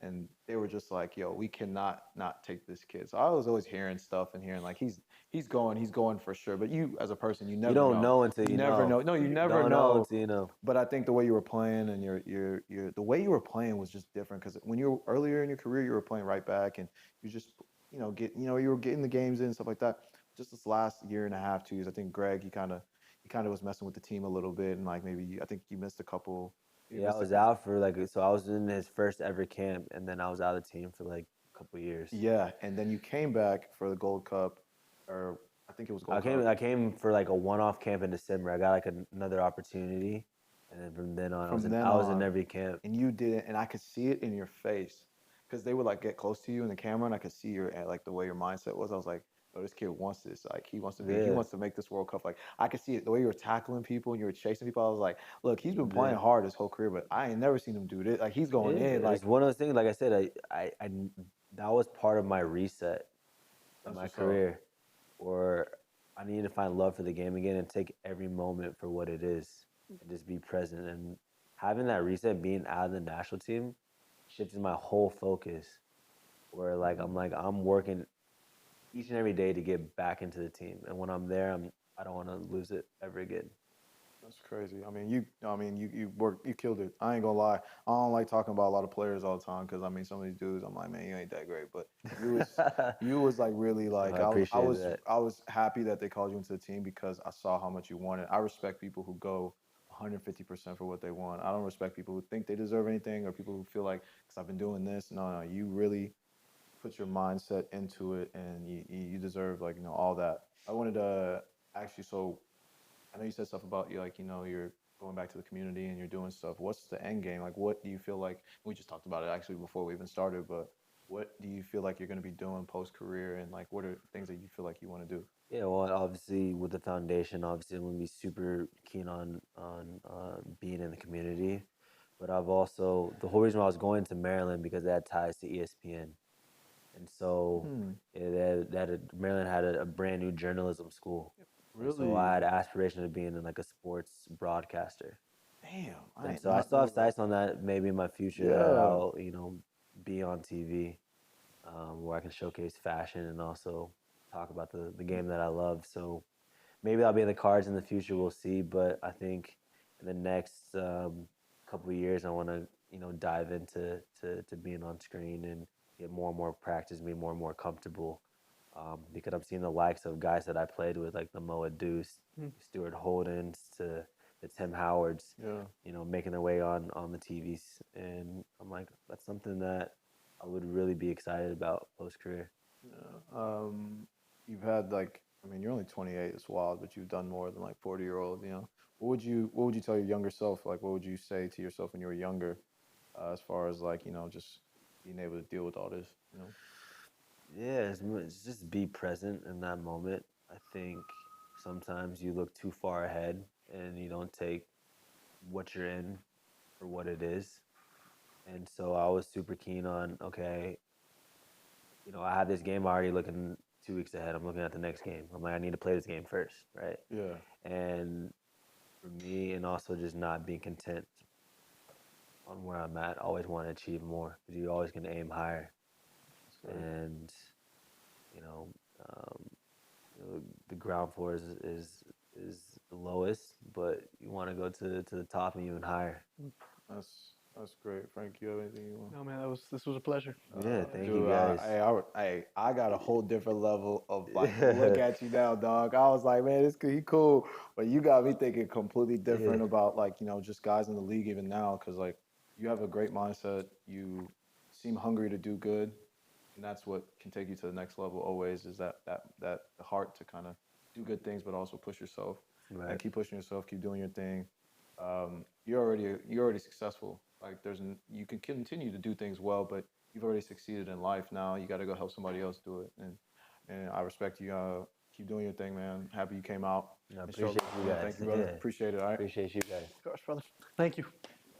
and they were just like, "Yo, we cannot not take this kid." So I was always hearing stuff and hearing like he's going for sure. But you, as a person, you You never don't know. know until You you never know. know. No, you never Don't know know. until you know. But I think the way you were playing and your the way you were playing was just different because when you were earlier in your career, you were playing right back and you just you were getting the games in and stuff like that. Just this last year and a half, 2 years, I think Greg he kind of was messing with the team a little bit and like maybe I think you missed a couple. You Yeah, I missed a was couple. out for so I was in his first ever camp, and then I was out of the team for like a couple years. Yeah, and then you came back for the Gold Cup, or I think it was I Gold came Cup. I came for like a one-off camp in December. I got like another opportunity, And then from then on, From then I was in on, every camp. and you did it, and I could see it in your face, because they would like get close to you in the camera, and I could see your like the way your mindset was. I was like, oh, this kid wants this. Like he wants to be, he Yeah. wants to make this World Cup. Like I could see it the way you were tackling people and you were chasing people. I was like, look, he's been playing Yeah. hard his whole career, but I ain't never seen him do this. Like he's going in. Like It's one of those things. Like I said, that was part of my reset in that's my what's up. career, where I needed to find love for the game again and take every moment for what it is and just be present. And having that reset, being out of the national team, shifted my whole focus. Where I'm working each and every day to get back into the team, and when I'm there, I don't want to lose it ever again. That's crazy. You worked, you killed it. I ain't gonna lie. I don't like talking about a lot of players all the time because I mean, some of these dudes, I'm like, man, you ain't that great. But you was like really like, I appreciate that. I was happy that they called you into the team because I saw how much you wanted. I respect people who go 150% for what they want. I don't respect people who think they deserve anything or people who feel like, because I've been doing this. No, no, you really put your mindset into it, and you deserve like all that. I wanted to ask you, so I know you said stuff about you like you're going back to the community and you're doing stuff. What's the end game? Like, what do you feel like? We just talked about it actually before we even started, but what do you feel like you're going to be doing post career, and like what are things that you feel like you want to do? Yeah, well, obviously with the foundation, obviously I'm gonna be super keen on being in the community. But I've also the whole reason why I was going to Maryland because it had ties to ESPN, and so Hmm. Maryland had a brand new journalism school, and so Really? I had aspirations of being like a sports broadcaster. Damn, I And did so I not still know have that. sights on that maybe in my future that Yeah, I'll be on TV, where I can showcase fashion and also talk about the game that I love. So maybe that'll be in the cards in the future. We'll see. But I think in the next couple of years, I want to dive into to being on screen and get more and more practice, be more and more comfortable. Because I'm seeing the likes of guys that I played with, like the Moa Deuce, Mm. Stuart Holdens, to the Tim Howards, yeah. making their way on the TVs, and I'm like, that's something that I would really be excited about post career. Yeah. You've had like, I mean, you're only 28. It's wild, but you've done more than like 40-year-old. What would you tell your younger self? Like, what would you say to yourself when you were younger, as far as like just being able to deal with all this? Yeah, it's just be present in that moment. I think sometimes you look too far ahead and you don't take what you're in for what it is. And so I was super keen on, okay, I have this game already looking 2 weeks ahead. I'm looking at the next game. I'm like, I need to play this game first, right? Yeah. And for me, and also just not being content on where I'm at, I always want to achieve more because you're always going to aim higher. That's right. And, you know, um, the ground floor is the lowest, but you want to go to the top and even higher. That's great, Frank. You have anything you want? No, man, this was a pleasure. Yeah, thank you Dude, guys. I got a whole different level of like look at you now, dog. I was like, man, he cool, but you got me thinking completely Yeah, different about like just guys in the league even now, because like you have a great mindset. You seem hungry to do good, and that's what can take you to the next level. Always is that heart to kind of do good things, but also push yourself and right. keep pushing yourself, keep doing your thing. You're already successful. Like you can continue to do things well, but you've already succeeded in life. Now you got to go help somebody else do it. And I respect you. Keep doing your thing, man. Happy you came out I and showed appreciate love for you me. guys. Thank you, brother. Yeah, Appreciate it. All right. appreciate you guys. Of course, brother. Thank you.